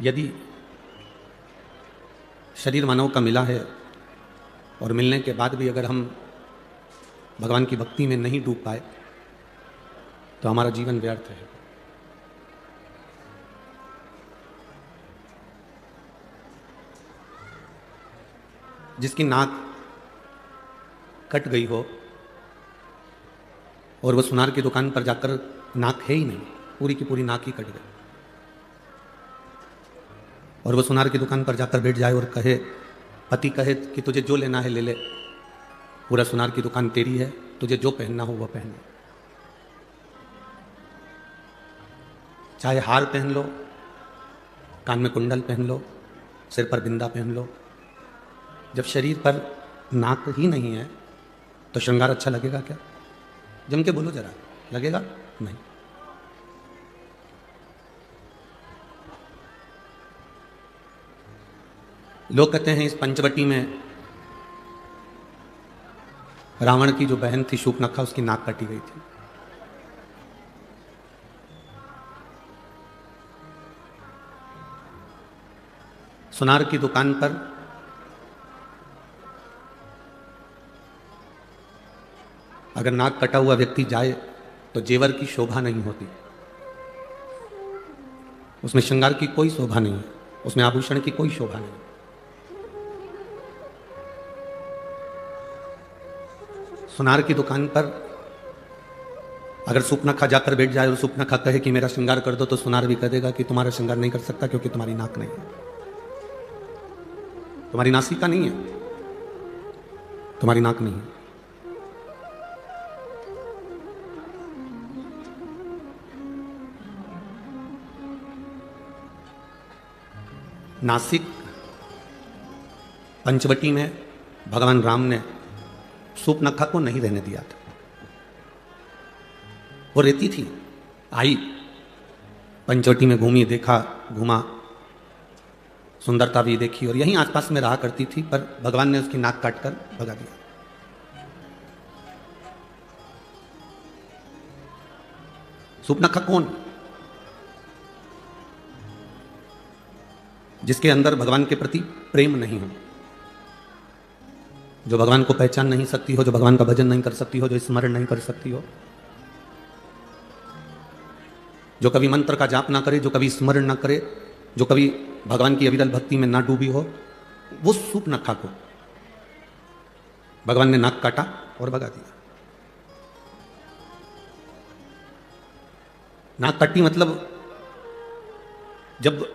यदि शरीर मानव का मिला है और मिलने के बाद भी अगर हम भगवान की भक्ति में नहीं डूब पाए तो हमारा जीवन व्यर्थ है। जिसकी नाक कट गई हो और वो सुनार की दुकान पर जाकर नाक है ही नहीं, पूरी की पूरी नाक ही कट गई, और वो सुनार की दुकान पर जाकर बैठ जाए और कहे, पति कहे कि तुझे जो लेना है ले ले, पूरा सुनार की दुकान तेरी है, तुझे जो पहनना हो वह पहन, चाहे हार पहन लो, कान में कुंडल पहन लो, सिर पर बिंदा पहन लो। जब शरीर पर नाक ही नहीं है तो श्रृंगार अच्छा लगेगा क्या? जम के बोलो जरा, लगेगा नहीं। लोग कहते हैं इस पंचवटी में रावण की जो बहन थी शूर्पणखा, उसकी नाक कटी गई थी। सुनार की दुकान पर अगर नाक कटा हुआ व्यक्ति जाए तो जेवर की शोभा नहीं होती, उसमें श्रृंगार की कोई शोभा नहीं है, उसमें आभूषण की कोई शोभा नहीं। सुनार की दुकान पर अगर शूर्पणखा जाकर बैठ जाए और शूर्पणखा कहे कि मेरा श्रृंगार कर दो, तो सुनार भी कह देगा कि तुम्हारा श्रृंगार नहीं कर सकता क्योंकि तुम्हारी नाक नहीं है, तुम्हारी नासिका नहीं है, तुम्हारी नाक नहीं है। नासिक पंचवटी में भगवान राम ने शूर्पणखा को नहीं रहने दिया था। वो रहती थी, आई पंचवटी में घूमी, देखा, घूमा, सुंदरता भी देखी और यहीं आसपास में रहा करती थी, पर भगवान ने उसकी नाक काटकर भगा दिया। शूर्पणखा कौन? जिसके अंदर भगवान के प्रति प्रेम नहीं हो, जो भगवान को पहचान नहीं सकती हो, जो भगवान का भजन नहीं कर सकती हो, जो स्मरण नहीं कर सकती हो, जो कभी मंत्र का जाप ना करे, जो कभी स्मरण ना करे, जो कभी भगवान की अविरल भक्ति में ना डूबी हो, वो शूर्पणखा को भगवान ने नाक काटा और भगा दिया। नाक काटी मतलब जब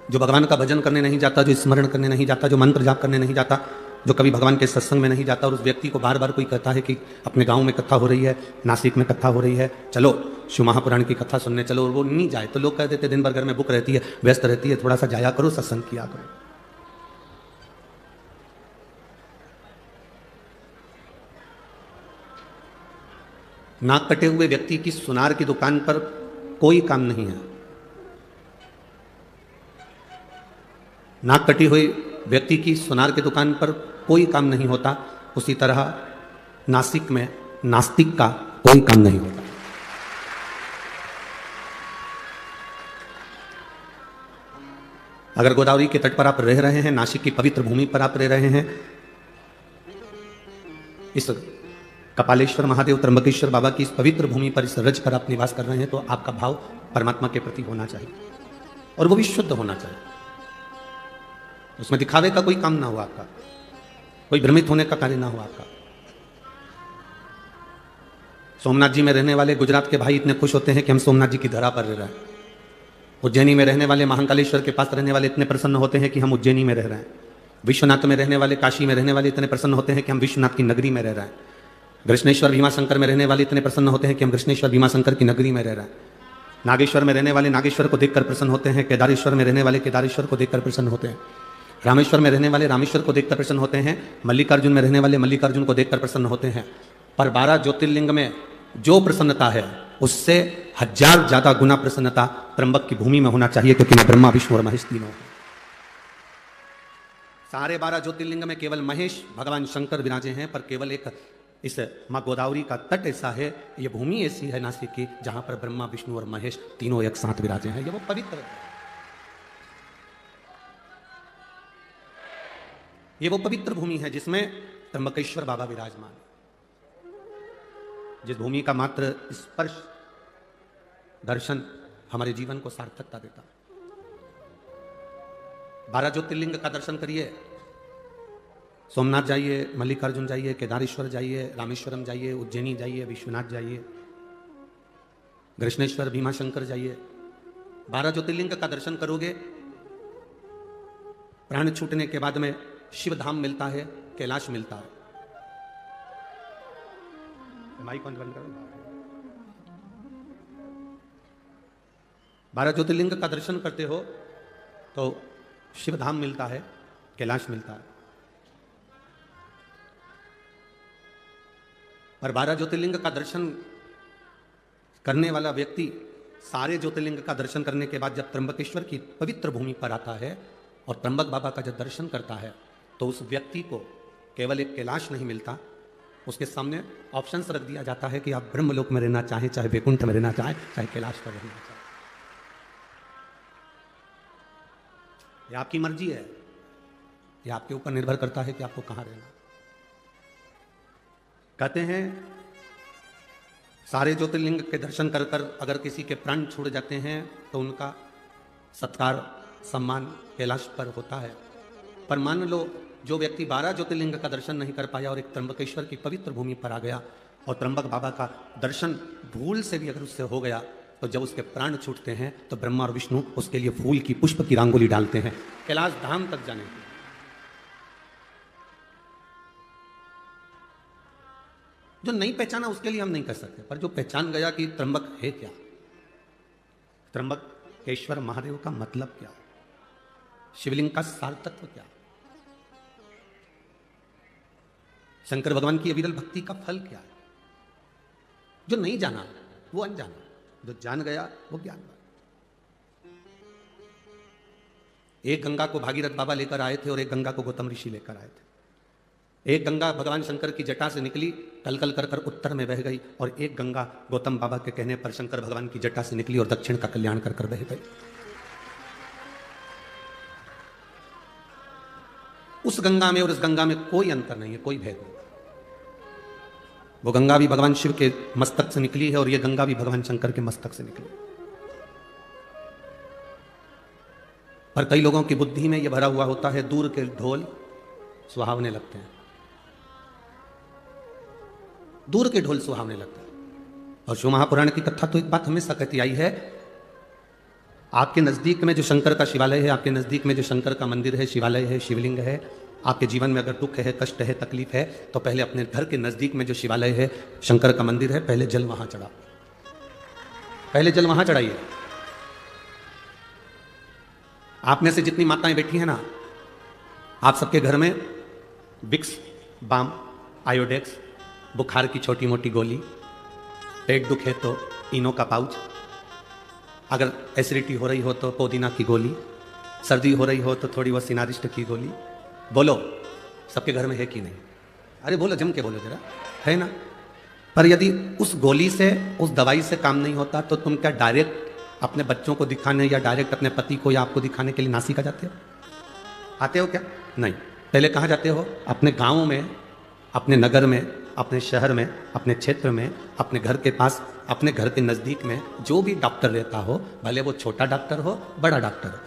जो भगवान का भजन करने नहीं जाता, जो स्मरण करने नहीं जाता, जो मंत्र जाप करने नहीं जाता, जो कभी भगवान के सत्संग में नहीं जाता, और उस व्यक्ति को बार बार कोई कहता है कि अपने गांव में कथा हो रही है, नासिक में कथा हो रही है, चलो शिव महापुराण की कथा सुनने चलो, और वो नहीं जाए तो लोग कह देते दिन भर घर में बुक रहती है, व्यस्त रहती है, थोड़ा सा जाया करो, सत्संग किया करो। नाक कटे हुए व्यक्ति की सुनार की दुकान पर कोई काम नहीं है। नाक कटी हुई व्यक्ति की सुनार की दुकान पर कोई काम नहीं होता, उसी तरह नासिक में नास्तिक का कोई काम नहीं होता। अगर गोदावरी के तट पर आप रह रहे हैं, नासिक की पवित्र भूमि पर आप रह रहे हैं, इस कपालेश्वर महादेव त्र्यंबकेश्वर बाबा की इस पवित्र भूमि पर, इस रज पर आप निवास कर रहे हैं, तो आपका भाव परमात्मा के प्रति होना चाहिए और वो भी शुद्ध होना चाहिए। उसमें दिखावे का कोई काम ना हो आपका, कोई भ्रमित होने का कार्य ना हो आपका। सोमनाथ जी में रहने वाले गुजरात के भाई इतने खुश होते हैं कि हम सोमनाथ जी की धरा पर रह रहे हैं। उज्जैनी में रहने वाले महाकालेश्वर के पास रहने वाले इतने प्रसन्न होते हैं कि हम उज्जैनी में रह रहे हैं। विश्वनाथ में रहने वाले, काशी में रहने वाले इतने प्रसन्न होते हैं कि हम विश्वनाथ की नगरी में रह रहे हैं। कृष्णेश्वर भीमाशंकर में रहने वाले इतने प्रसन्न होते हैं कि हम कृष्णेश्वर भीमाशंकर की नगरी में रह रहे हैं। नागेश्वर में रहने वाले नागेश्वर को देखकर प्रसन्न होते हैं, केदारेश्वर में रहने वाले केदारेश्वर को देखकर प्रसन्न होते हैं, रामेश्वर में रहने वाले रामेश्वर को देखकर प्रसन्न होते हैं, मल्लिकार्जुन में रहने वाले मल्लिकार्जुन को देखकर प्रसन्न होते हैं। पर 12 ज्योतिर्लिंग में जो प्रसन्नता है उससे 1000 ज्यादा गुना प्रसन्नता त्र्यंबक की भूमि में होना चाहिए, क्योंकि मैं ब्रह्मा विष्णु और महेश तीनों हूं। सारे 12 ज्योतिर्लिंग में केवल महेश भगवान शंकर विराजे हैं, पर केवल एक इस माँ गोदावरी का तट ऐसा है, ये भूमि ऐसी है नासिक की, जहां पर ब्रह्मा विष्णु और महेश तीनों एक साथ विराजे हैं। ये वो पवित्र है। ये वो पवित्र भूमि है जिसमें त्र्यंबकेश्वर बाबा विराजमान, जिस भूमि का मात्र स्पर्श दर्शन हमारे जीवन को सार्थकता देता। 12 ज्योतिर्लिंग का दर्शन करिए, सोमनाथ जाइए, मल्लिकार्जुन जाइए, केदारेश्वर जाइए, रामेश्वरम जाइए, उज्जैनी जाइए, विश्वनाथ जाइए, कृष्णेश्वर, भीमाशंकर जाइए। 12 ज्योतिर्लिंग का दर्शन करोगे, प्राण छूटने के बाद में शिव धाम मिलता है, कैलाश मिलता है। माइक बंद करो। 12 ज्योतिर्लिंग का दर्शन करते हो तो शिव धाम मिलता है, कैलाश मिलता है। पर 12 ज्योतिर्लिंग का दर्शन करने वाला व्यक्ति सारे ज्योतिर्लिंग का दर्शन करने के बाद जब त्र्यंबकेश्वर की पवित्र भूमि पर आता है और त्र्यंबक बाबा का जब दर्शन करता है तो उस व्यक्ति को केवल एक कैलाश नहीं मिलता, उसके सामने ऑप्शंस रख दिया जाता है कि आप ब्रह्मलोक में रहना चाहें, चाहे वैकुंठ में रहना चाहें, चाहे कैलाश पर रहना चाहें। यह आपकी मर्जी है, यह आपके ऊपर निर्भर करता है कि आपको कहां रहना। कहते हैं सारे ज्योतिर्लिंग के दर्शन कर कर अगर किसी के प्राण छूट जाते हैं तो उनका सत्कार सम्मान कैलाश पर होता है। पर मान लो जो व्यक्ति 12 ज्योतिर्लिंग का दर्शन नहीं कर पाया और एक त्र्यंबकेश्वर की पवित्र भूमि पर आ गया और त्र्यंबक बाबा का दर्शन भूल से भी अगर उससे हो गया तो जब उसके प्राण छूटते हैं तो ब्रह्मा और विष्णु उसके लिए फूल की पुष्प की रंगोली डालते हैं कैलाश धाम तक जाने के। जो नहीं पहचाना उसके लिए हम नहीं कर सकते, पर जो पहचान गया कि त्र्यंबक है क्या, त्र्यंबकेश्वर महादेव का मतलब क्या, शिवलिंग का सार तत्व क्या, शंकर भगवान की अविरल भक्ति का फल क्या है। जो नहीं जाना वो अनजाना, जो जान गया वो ज्ञान। एक गंगा को भागीरथ बाबा लेकर आए थे और एक गंगा को गौतम ऋषि लेकर आए थे। एक गंगा भगवान शंकर की जटा से निकली, कलकल कर कर उत्तर में बह गई, और एक गंगा गौतम बाबा के कहने पर शंकर भगवान की जटा से निकली और दक्षिण का कल्याण कर कर बह गई। उस गंगा में और इस गंगा में कोई अंतर नहीं है, कोई भेद नहीं। वो गंगा भी भगवान शिव के मस्तक से निकली है और ये गंगा भी भगवान शंकर के मस्तक से निकली। पर कई लोगों की बुद्धि में यह भरा हुआ होता है दूर के ढोल सुहावने लगते हैं, दूर के ढोल सुहावने लगते हैं। और शिव महापुराण की कथा तो एक बात हमेशा कहती आई है, आपके नजदीक में जो शंकर का शिवालय है, आपके नजदीक में जो शंकर का मंदिर है, शिवालय है, शिवलिंग है, आपके जीवन में अगर दुख है, कष्ट है, तकलीफ है, तो पहले अपने घर के नजदीक में जो शिवालय है, शंकर का मंदिर है, पहले जल वहां चढ़ाओ, पहले जल वहां चढ़ाइए। आप में से जितनी माताएं बैठी हैं ना, आप सबके घर में विक्स, बाम, आयोडेक्स, बुखार की छोटी मोटी गोली, पेट दुख है तो इनो का पाउच, अगर एसिडिटी हो रही हो तो पुदीना की गोली, सर्दी हो रही हो तो थोड़ी बहुत सिनारिस्ट की गोली। बोलो सबके घर में है कि नहीं? अरे बोलो, जम के बोलो जरा, है ना? पर यदि उस गोली से, उस दवाई से काम नहीं होता तो तुम क्या डायरेक्ट अपने बच्चों को दिखाने या डायरेक्ट अपने पति को या आपको दिखाने के लिए नासिका जाते हो? आते हो क्या? नहीं। पहले कहाँ जाते हो? अपने गाँव में, अपने नगर में, अपने शहर में, अपने क्षेत्र में, अपने घर के पास, अपने घर के नज़दीक में जो भी डॉक्टर रहता हो, भले वो छोटा डॉक्टर हो, बड़ा डॉक्टर हो,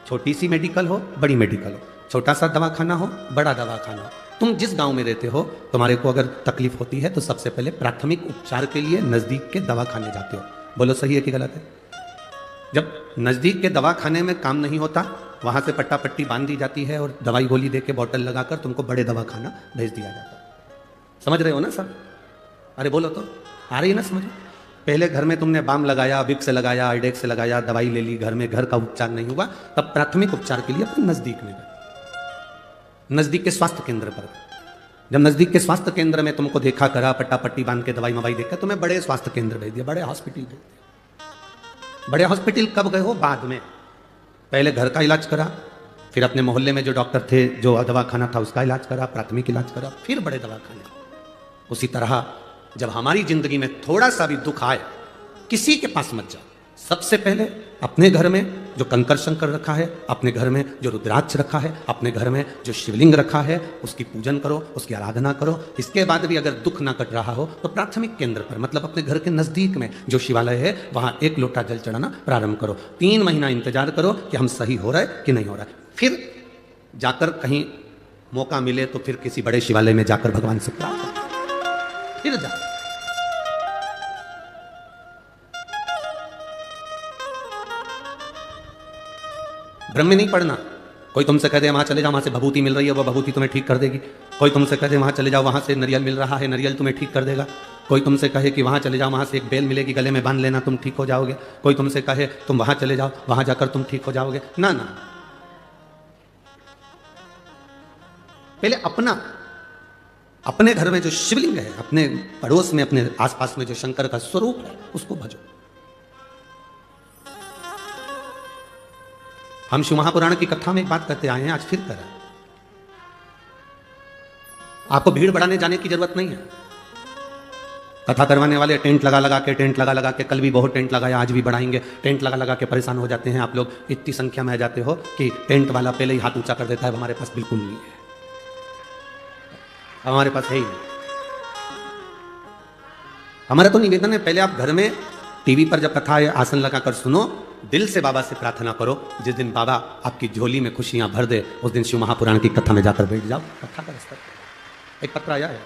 छोटी सी मेडिकल हो, बड़ी मेडिकल हो, छोटा सा दवाखाना हो, बड़ा दवाखाना हो, तुम जिस गांव में रहते हो, तुम्हारे को अगर तकलीफ होती है तो सबसे पहले प्राथमिक उपचार के लिए नज़दीक के दवाखाने जाते हो। बोलो सही है कि गलत है? जब नज़दीक के दवाखाने में काम नहीं होता, वहाँ से पट्टा पट्टी बांध दी जाती है और दवाई गोली दे के बॉटल लगाकर तुमको बड़े दवाखाना भेज दिया जाता है। समझ रहे हो ना सब? अरे बोलो तो, आ रही है ना समझ? पहले घर में तुमने बाम लगाया, विक्स लगाया, आइडेक्स लगाया, दवाई ले ली, घर में घर का उपचार नहीं हुआ, तब प्राथमिक उपचार के लिए अपने नज़दीक में गए, नज़दीक के स्वास्थ्य केंद्र पर। जब नज़दीक के स्वास्थ्य केंद्र में तुमको देखा करा, पट्टा पट्टी बांध के दवाई मवाई देकर तुम्हें बड़े स्वास्थ्य केंद्र भेज दिया, बड़े हॉस्पिटल भेज दिया। बड़े हॉस्पिटल कब गए हो? बाद में। पहले घर का इलाज करा, फिर अपने मोहल्ले में जो डॉक्टर थे, जो दवाखाना था, उसका इलाज करा, प्राथमिक इलाज करा, फिर बड़े दवाखाने। उसी तरह जब हमारी जिंदगी में थोड़ा सा भी दुख आए, किसी के पास मत जाओ, सबसे पहले अपने घर में जो कंकर शंकर रखा है, अपने घर में जो रुद्राक्ष रखा है, अपने घर में जो शिवलिंग रखा है, उसकी पूजन करो, उसकी आराधना करो। इसके बाद भी अगर दुख ना कट रहा हो तो प्राथमिक केंद्र पर, मतलब अपने घर के नजदीक में जो शिवालय है, वहां 1 लोटा जल चढ़ाना प्रारंभ करो। 3 महीना इंतजार करो कि हम सही हो रहा है कि नहीं हो रहा है। फिर जाकर कहीं मौका मिले तो फिर किसी बड़े शिवालय में जाकर भगवान से प्रार्थना, फिर जा। ब्रह्म में नहीं पढ़ना। कोई तुमसे कह दे वहां चले जाओ, वहां से भभूति मिल रही है, वो भभूति तुम्हें ठीक कर देगी। कोई तुमसे कह दे वहां चले जाओ, वहां से नरियल मिल रहा है, नरियल तुम्हें ठीक कर देगा। कोई तुमसे कहे कि वहां चले जाओ, वहां से एक बेल मिलेगी, गले में बांध लेना, तुम ठीक हो जाओगे। कोई तुमसे कहे तुम वहां चले जाओ, वहां जाकर तुम ठीक हो जाओगे। ना ना, पहले अपने घर में जो शिवलिंग है, अपने पड़ोस में, अपने आसपास में जो शंकर का स्वरूप है, उसको भजो। हम शिव महापुराण की कथा में एक बात करते आए हैं, आज फिर कर रहे हैं। आपको भीड़ बढ़ाने जाने की जरूरत नहीं है। कथा करवाने वाले टेंट लगा के, कल भी बहुत टेंट लगाया, आज भी बढ़ाएंगे। टेंट लगा के परेशान हो जाते हैं आप लोग, इतनी संख्या में आ जाते हो कि टेंट वाला पहले ही हाथ ऊंचा कर देता है, हमारे पास बिल्कुल नहीं है, हमारे पास है ही नहीं। हमारा तो निवेदन है, पहले आप घर में टीवी पर जब कथा है आसन लगाकर सुनो, दिल से बाबा से प्रार्थना करो। जिस दिन बाबा आपकी झोली में खुशियां भर दे, उस दिन शिव महापुराण की कथा में जाकर बैठ जाओ। कथा का स्तर एक पत्र आया है,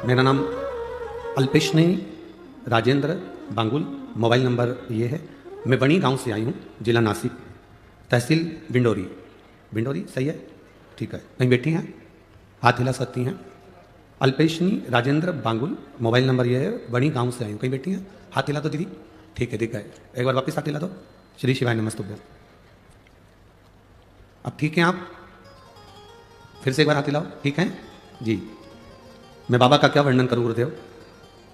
मेरा नाम अल्पेशनी राजेंद्र बांगुल, मोबाइल नंबर ये है। मैं बणी गांव से आई हूँ, जिला नासिक, तहसील बिंडोरी सही है, ठीक है। कहीं बैठी हैं, हाथ हिला सकती हैं। अल्पेशनी राजेंद्र बांगुल, मोबाइल नंबर ये है, बणी गांव से आई हूँ। कहीं बैठी हैं, हाथ हिला दो दीदी, ठीक है। एक बार वापस हाथ हिला दो। श्री शिवाय नमस्तुभ्यं। अब ठीक हैं आप, फिर से एक बार हाथ हिलाओ, ठीक है जी। मैं बाबा का क्या वर्णन करूं गुरुदेव।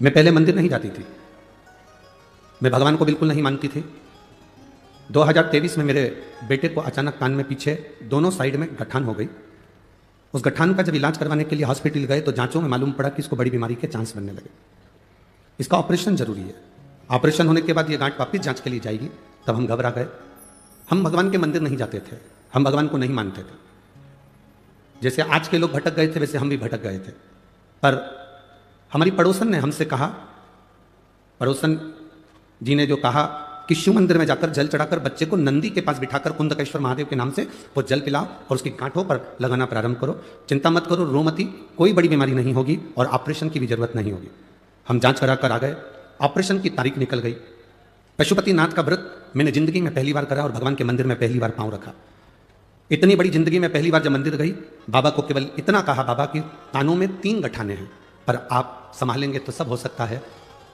मैं पहले मंदिर नहीं जाती थी, मैं भगवान को बिल्कुल नहीं मानती थी। 2023 में मेरे बेटे को अचानक कान में पीछे दोनों साइड में गठान हो गई। उस गठान का जब इलाज करवाने के लिए हॉस्पिटल गए तो जांचों में मालूम पड़ा कि इसको बड़ी बीमारी के चांस बनने लगे, इसका ऑपरेशन जरूरी है। ऑपरेशन होने के बाद ये गांठ वापिस जांच के लिए जाएगी। तब हम घबरा गए। हम भगवान के मंदिर नहीं जाते थे, हम भगवान को नहीं मानते थे। जैसे आज के लोग भटक गए थे, वैसे हम भी भटक गए थे। पर हमारी पड़ोसन ने हमसे कहा, पड़ोसन जी ने जो कहा कि शिव मंदिर में जाकर जल चढ़ाकर बच्चे को नंदी के पास बिठाकर कुंदकेश्वर महादेव के नाम से वो जल पिलाओ और उसकी गांठों पर लगाना प्रारंभ करो। चिंता मत करो, रो मती, कोई बड़ी बीमारी नहीं होगी और ऑपरेशन की भी जरूरत नहीं होगी। हम जांच करा कर आ गए, ऑपरेशन की तारीख निकल गई। पशुपति नाथ का व्रत मैंने जिंदगी में पहली बार करा और भगवान के मंदिर में पहली बार पांव रखा। इतनी बड़ी जिंदगी में पहली बार जब मंदिर गई, बाबा को केवल इतना कहा, बाबा की कानों में 3 गठाने हैं, पर आप संभालेंगे तो सब हो सकता है।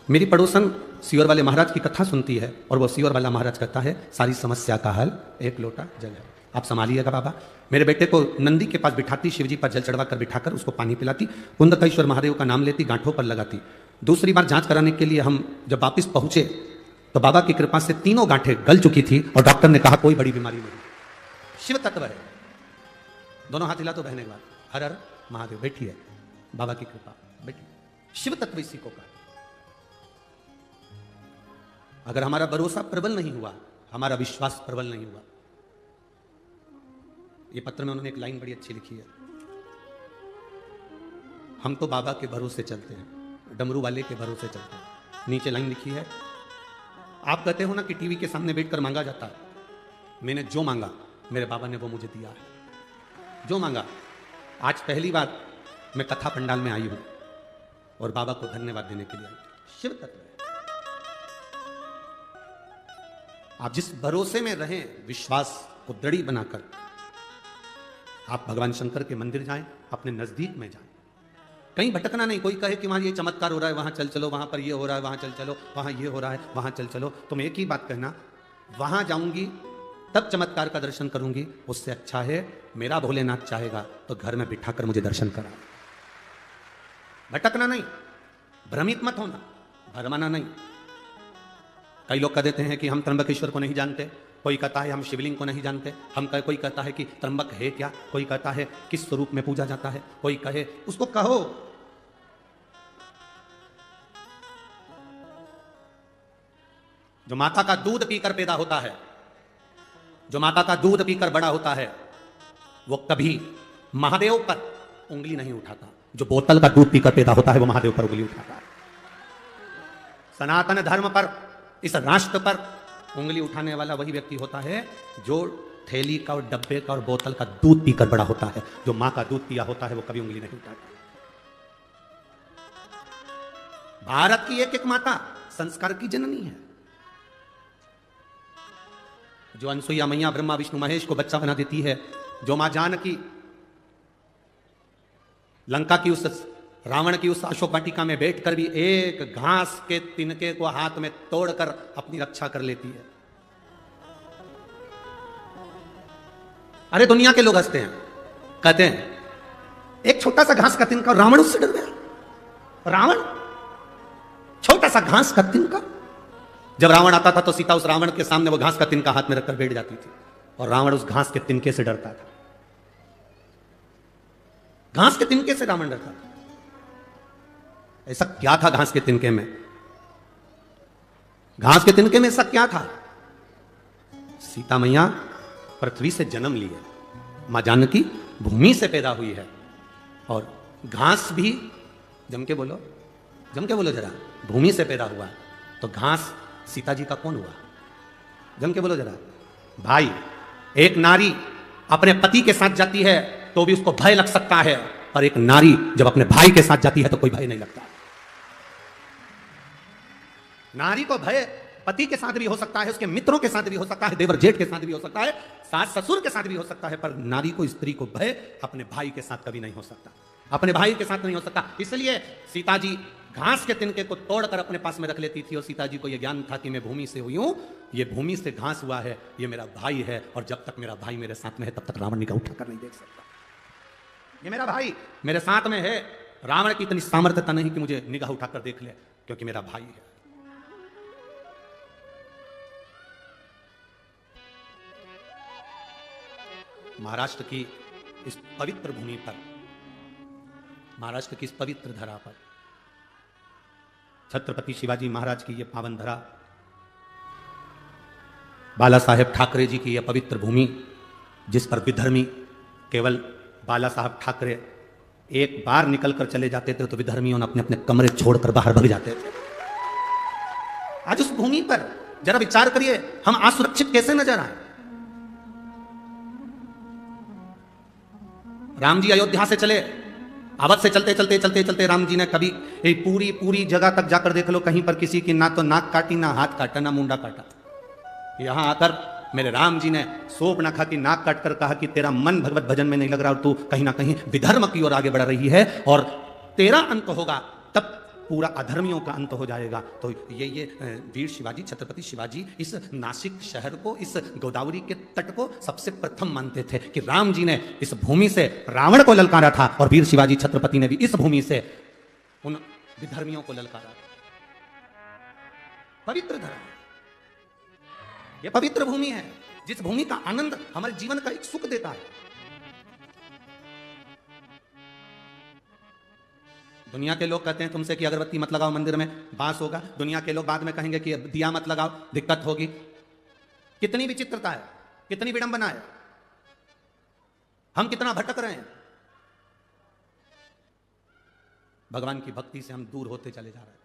मेरी पड़ोसन सीवर वाले महाराज की कथा सुनती है और वो सीवर वाला महाराज कहता है सारी समस्या का हल 1 लोटा जल है, आप संभालिएगा बाबा। मेरे बेटे को नंदी के पास बिठाती, शिवजी पर जल चढ़वा कर बिठाकर उसको पानी पिलाती, कुंदकेश्वर महादेव का नाम लेती, गांठों पर लगाती। दूसरी बार जांच कराने के लिए हम जब वापिस पहुंचे तो बाबा की कृपा से तीनों गांठें गल चुकी थी और डॉक्टर ने कहा कोई बड़ी बीमारी नहीं, शिव तत्व है। दोनों हाथ हिला तो बहने के बाद, हर हर महादेव। बैठिए, बाबा की कृपा, बैठिए। शिव तत्व इसी को कहा। अगर हमारा भरोसा प्रबल नहीं हुआ, हमारा विश्वास प्रबल नहीं हुआ, ये पत्र में उन्होंने एक लाइन बड़ी अच्छी लिखी है, हम तो बाबा के भरोसे चलते हैं, डमरू वाले के भरोसे चलते हैं। नीचे लाइन लिखी है, आप कहते हो ना कि टीवी के सामने बैठकर मांगा जाता है, मैंने जो मांगा मेरे बाबा ने वो मुझे दिया है। जो मांगा, आज पहली बार मैं कथा पंडाल में आई हूं और बाबा को धन्यवाद देने के लिए आई। शिव तत्व है। आप जिस भरोसे में रहें, विश्वास को दृढ़ बनाकर आप भगवान शंकर के मंदिर जाएं, अपने नजदीक में जाएं। कहीं भटकना नहीं। कोई कहे कि वहां ये चमत्कार हो रहा है, वहां चल चलो, वहां पर ये हो रहा है, वहां चल चलो, वहां ये हो रहा है, वहां चल चलो। तुम एक ही बात कहना, वहां जाऊंगी तब चमत्कार का दर्शन करूंगी, उससे अच्छा है मेरा भोलेनाथ चाहेगा तो घर में बिठा कर मुझे दर्शन करा। भटकना नहीं, भ्रमित मत होना, भरमाना नहीं। कई लोग कह देते हैं कि हम त्र्यंबकेश्वर को नहीं जानते, कोई कहता है हम शिवलिंग को नहीं जानते, कोई कहता है कि त्र्यंबक है क्या, कोई कहता है किस स्वरूप में पूजा जाता है, कोई कहे, उसको कहो। जो माता का दूध पीकर पैदा होता है, जो माता का दूध पीकर बड़ा होता है, वो कभी महादेव पर उंगली नहीं उठाता। जो बोतल का दूध पीकर पैदा होता है वो महादेव पर उंगली उठाता है। सनातन धर्म पर, इस राष्ट्र पर उंगली उठाने वाला वही व्यक्ति होता है जो थैली का और डब्बे का और बोतल का दूध पीकर बड़ा होता है। जो मां का दूध पिया होता है वो कभी उंगली नहीं उठाता। भारत की एक एक माता संस्कार की जननी है। जो अनसुईया मैया ब्रह्मा विष्णु महेश को बच्चा बना देती है, जो मां जानकी लंका की उस रावण की उस अशोक वाटिका में बैठकर भी एक घास के तिनके को हाथ में तोड़कर अपनी रक्षा कर लेती है। अरे दुनिया के लोग हंसते हैं, कहते हैं एक छोटा सा घास का तिनका, रावण उससे डर गया। रावण छोटा सा घास का तिनका। जब रावण आता था तो सीता उस रावण के सामने वो घास का तिनका हाथ में रखकर बैठ जाती थी और रावण उस घास के तिनके से डरता था। घास के तिनके से रावण डरता था। ऐसा क्या था घास के तिनके में? घास के तिनके में ऐसा क्या था? सीता मैया पृथ्वी से जन्म ली है, मां जानकी भूमि से पैदा हुई है, और घास भी जम के बोलो जरा, भूमि से पैदा हुआ। तो घास सीता जी का कौन हुआ? जम के बोलो जरा। भाई, एक नारी अपने पति के साथ जाती है तो भी उसको भय लग सकता है, और एक नारी जब अपने भाई के साथ जाती है तो कोई भय नहीं लगता। नारी को भय पति के साथ भी हो सकता है, उसके मित्रों के साथ भी हो सकता है, देवर जेठ के साथ भी हो सकता है, सास ससुर के साथ भी हो सकता है, पर नारी को, स्त्री को भय अपने भाई के साथ कभी नहीं हो सकता, अपने भाई के साथ नहीं हो सकता। इसलिए सीता जी घास के तिनके को तोड़कर अपने पास में रख लेती थी, और सीता जी को यह ज्ञान था कि मैं भूमि से हुई हूं, ये भूमि से घास हुआ है, ये मेरा भाई है, और जब तक मेरा भाई मेरे साथ में है तब तक रावण निगाह उठाकर नहीं देख सकता। ये मेरा भाई मेरे साथ में है, रावण की इतनी सामर्थ्यता नहीं कि मुझे निगाह उठाकर देख ले, क्योंकि मेरा भाई है। महाराष्ट्र की इस पवित्र भूमि पर, महाराष्ट्र की इस पवित्र धरा पर, छत्रपति शिवाजी महाराज की यह पावन धरा, बाला साहेब ठाकरे जी की यह पवित्र भूमि, जिस पर विधर्मी केवल बाला साहब ठाकरे एक बार निकलकर चले जाते थे तो विधर्मियों ने अपने अपने कमरे छोड़कर बाहर भाग जाते थे। आज उस भूमि पर जरा विचार करिए, हम असुरक्षित कैसे नजर आए। राम जी अयोध्या से चले, अवध से चलते चलते चलते चलते राम जी ने कभी पूरी जगह तक जाकर देख लो, कहीं पर किसी की ना तो नाक काटी, ना हाथ काटा, ना मुंडा काटा। यहां आकर मेरे राम जी ने सोप ना खा की नाक काट कर कहा कि तेरा मन भगवत भजन में नहीं लग रहा और तू कहीं ना कहीं विधर्म की ओर आगे बढ़ रही है, और तेरा अंत होगा तब पूरा अधर्मियों का अंत हो जाएगा। तो ये वीर शिवाजी, छत्रपति शिवाजी इस नासिक शहर को, इस गोदावरी के तट को सबसे प्रथम मानते थे कि राम जी ने इस भूमि से रावण को ललकारा था, और वीर शिवाजी छत्रपति ने भी इस भूमि से उन विधर्मियों को ललकारा। पवित्र धरा, यह पवित्र भूमि है, जिस भूमि का आनंद हमारे जीवन का एक सुख देता है। दुनिया के लोग कहते हैं तुमसे कि अगरबत्ती मत लगाओ, मंदिर में बांस होगा। दुनिया के लोग बाद में कहेंगे कि दिया मत लगाओ, दिक्कत होगी। कितनी विचित्रता है, कितनी विडंबना है, हम कितना भटक रहे हैं। भगवान की भक्ति से हम दूर होते चले जा रहे हैं।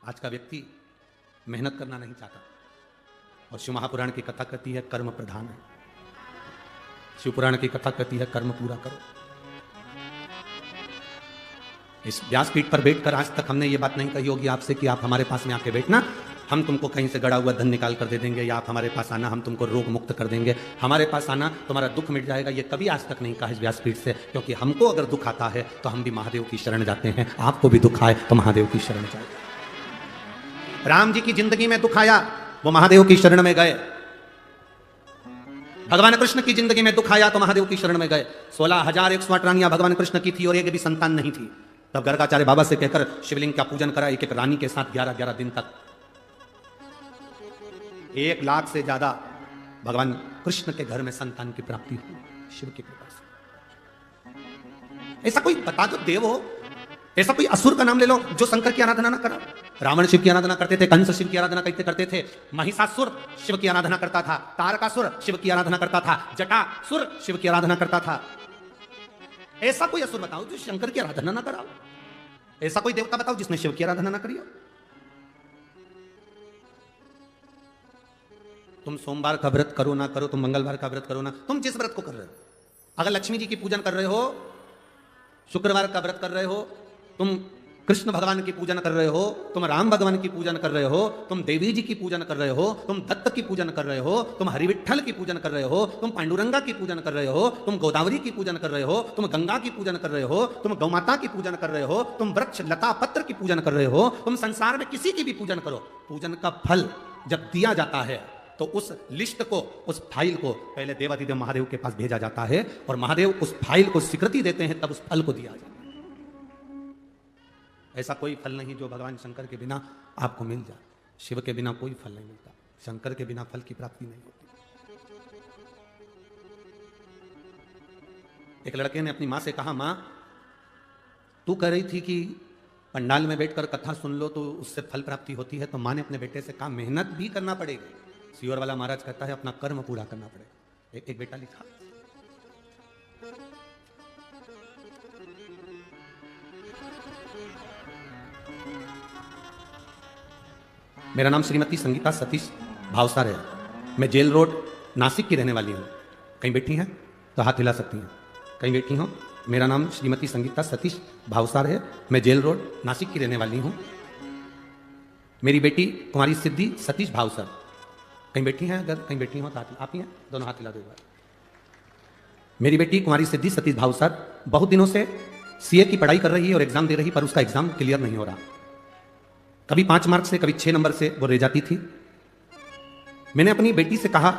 आज का व्यक्ति मेहनत करना नहीं चाहता, और शिव महापुराण की कथा कहती है कर्म प्रधान है। शिव पुराण की कथा कहती है कर्म पूरा करो। इस व्यासपीठ पर बैठकर आज तक हमने ये बात नहीं कही होगी आपसे कि आप हमारे पास में आके बैठना, हम तुमको कहीं से गड़ा हुआ धन निकाल कर दे देंगे, या आप हमारे पास आना, हम तुमको रोग मुक्त कर देंगे, हमारे पास आना तुम्हारा दुख मिट जाएगा। ये कभी आज तक नहीं कहा इस व्यासपीठ से, क्योंकि हमको अगर दुख आता है तो हम भी महादेव की शरण जाते हैं, आपको भी दुख आए तो महादेव की शरण जाए। राम जी की जिंदगी में दुख आया, वो महादेव की शरण में गए। भगवान कृष्ण की जिंदगी में दुख आया तो महादेव की शरण में गए। 16,108 रानियां भगवान कृष्ण की थी और एक भी संतान नहीं थी। तब गर्गाचार्य बाबा से कहकर शिवलिंग का पूजन करा, एक एक रानी के साथ 11-11 दिन तक। 1 लाख से ज्यादा भगवान कृष्ण के घर में संतान की प्राप्ति हुई शिव की कृपा से। ऐसा कोई बता दो देव हो, ऐसा कोई असुर का नाम ले लो जो शंकर की आराधना ना करा। रावण शिव की आराधना करते थे, कंस शिव की आराधना करते थे, महिषासुर शिव की आराधना करता था, तारकासुर शिव की आराधना करता था, जटासुर शिव की आराधना करता था। ऐसा कोई असुर बताओ जो शंकर की आराधना ना कराओ। ऐसा कोई देवता बताओ जिसने शिव की आराधना ना करी हो। तुम सोमवार का व्रत करो ना करो, तुम मंगलवार का व्रत करो ना, तुम जिस व्रत को कर रहे हो, अगर लक्ष्मी जी की पूजन कर रहे हो, शुक्रवार का व्रत कर रहे हो, तुम कृष्ण भगवान की पूजन कर रहे हो, तुम राम भगवान की पूजन कर रहे हो, तुम देवी जी की पूजन कर रहे हो, तुम दत्त की पूजन कर रहे हो, तुम हरिविठल की पूजन कर रहे हो, तुम पांडुरंगा की पूजन कर रहे हो, तुम गोदावरी की पूजन कर रहे हो, तुम गंगा की पूजन कर रहे हो, तुम गौमाता की पूजन कर रहे हो, तुम वृक्ष लता पत्र की पूजन कर रहे हो, तुम संसार में किसी की भी पूजन करो, पूजन का फल जब दिया जाता है तो उस लिस्ट को, उस फाइल को पहले देवाधिदेव महादेव के पास भेजा जाता है और महादेव उस फाइल को स्वीकृति देते हैं, तब उस फल को दिया जाता है। ऐसा कोई फल नहीं जो भगवान शंकर के बिना आपको मिल जाए। शिव के बिना कोई फल नहीं मिलता, शंकर के बिना फल की प्राप्ति नहीं होती। एक लड़के ने अपनी मां से कहा, मां तू कह रही थी कि पंडाल में बैठकर कथा सुन लो तो उससे फल प्राप्ति होती है, तो मां ने अपने बेटे से कहा मेहनत भी करना पड़ेगी। सियोर वाला महाराज कहता है अपना कर्म पूरा करना पड़ेगा। एक बेटा लिखा, मेरा नाम श्रीमती संगीता सतीश भावसार है, मैं जेल रोड नासिक की रहने वाली हूँ। कहीं बैठी हैं तो हाथ हिला सकती हैं, कहीं बैठी हो। मेरा नाम श्रीमती संगीता सतीश भावसार है, मैं जेल रोड नासिक की रहने वाली हूँ। मेरी बेटी कुमारी सिद्धि सतीश भावसर, कहीं बैठी हैं, अगर कहीं बैठी हो तो आप ही हैं, दोनों हाथ हिला दो एक बार। मेरी बेटी कुमारी सिद्धि सतीश भावसर बहुत दिनों से सीए की पढ़ाई कर रही है और एग्जाम दे रही, पर उसका एग्जाम क्लियर नहीं हो रहा। कभी 5 मार्क से, कभी 6 नंबर से वो रह जाती थी। मैंने अपनी बेटी से कहा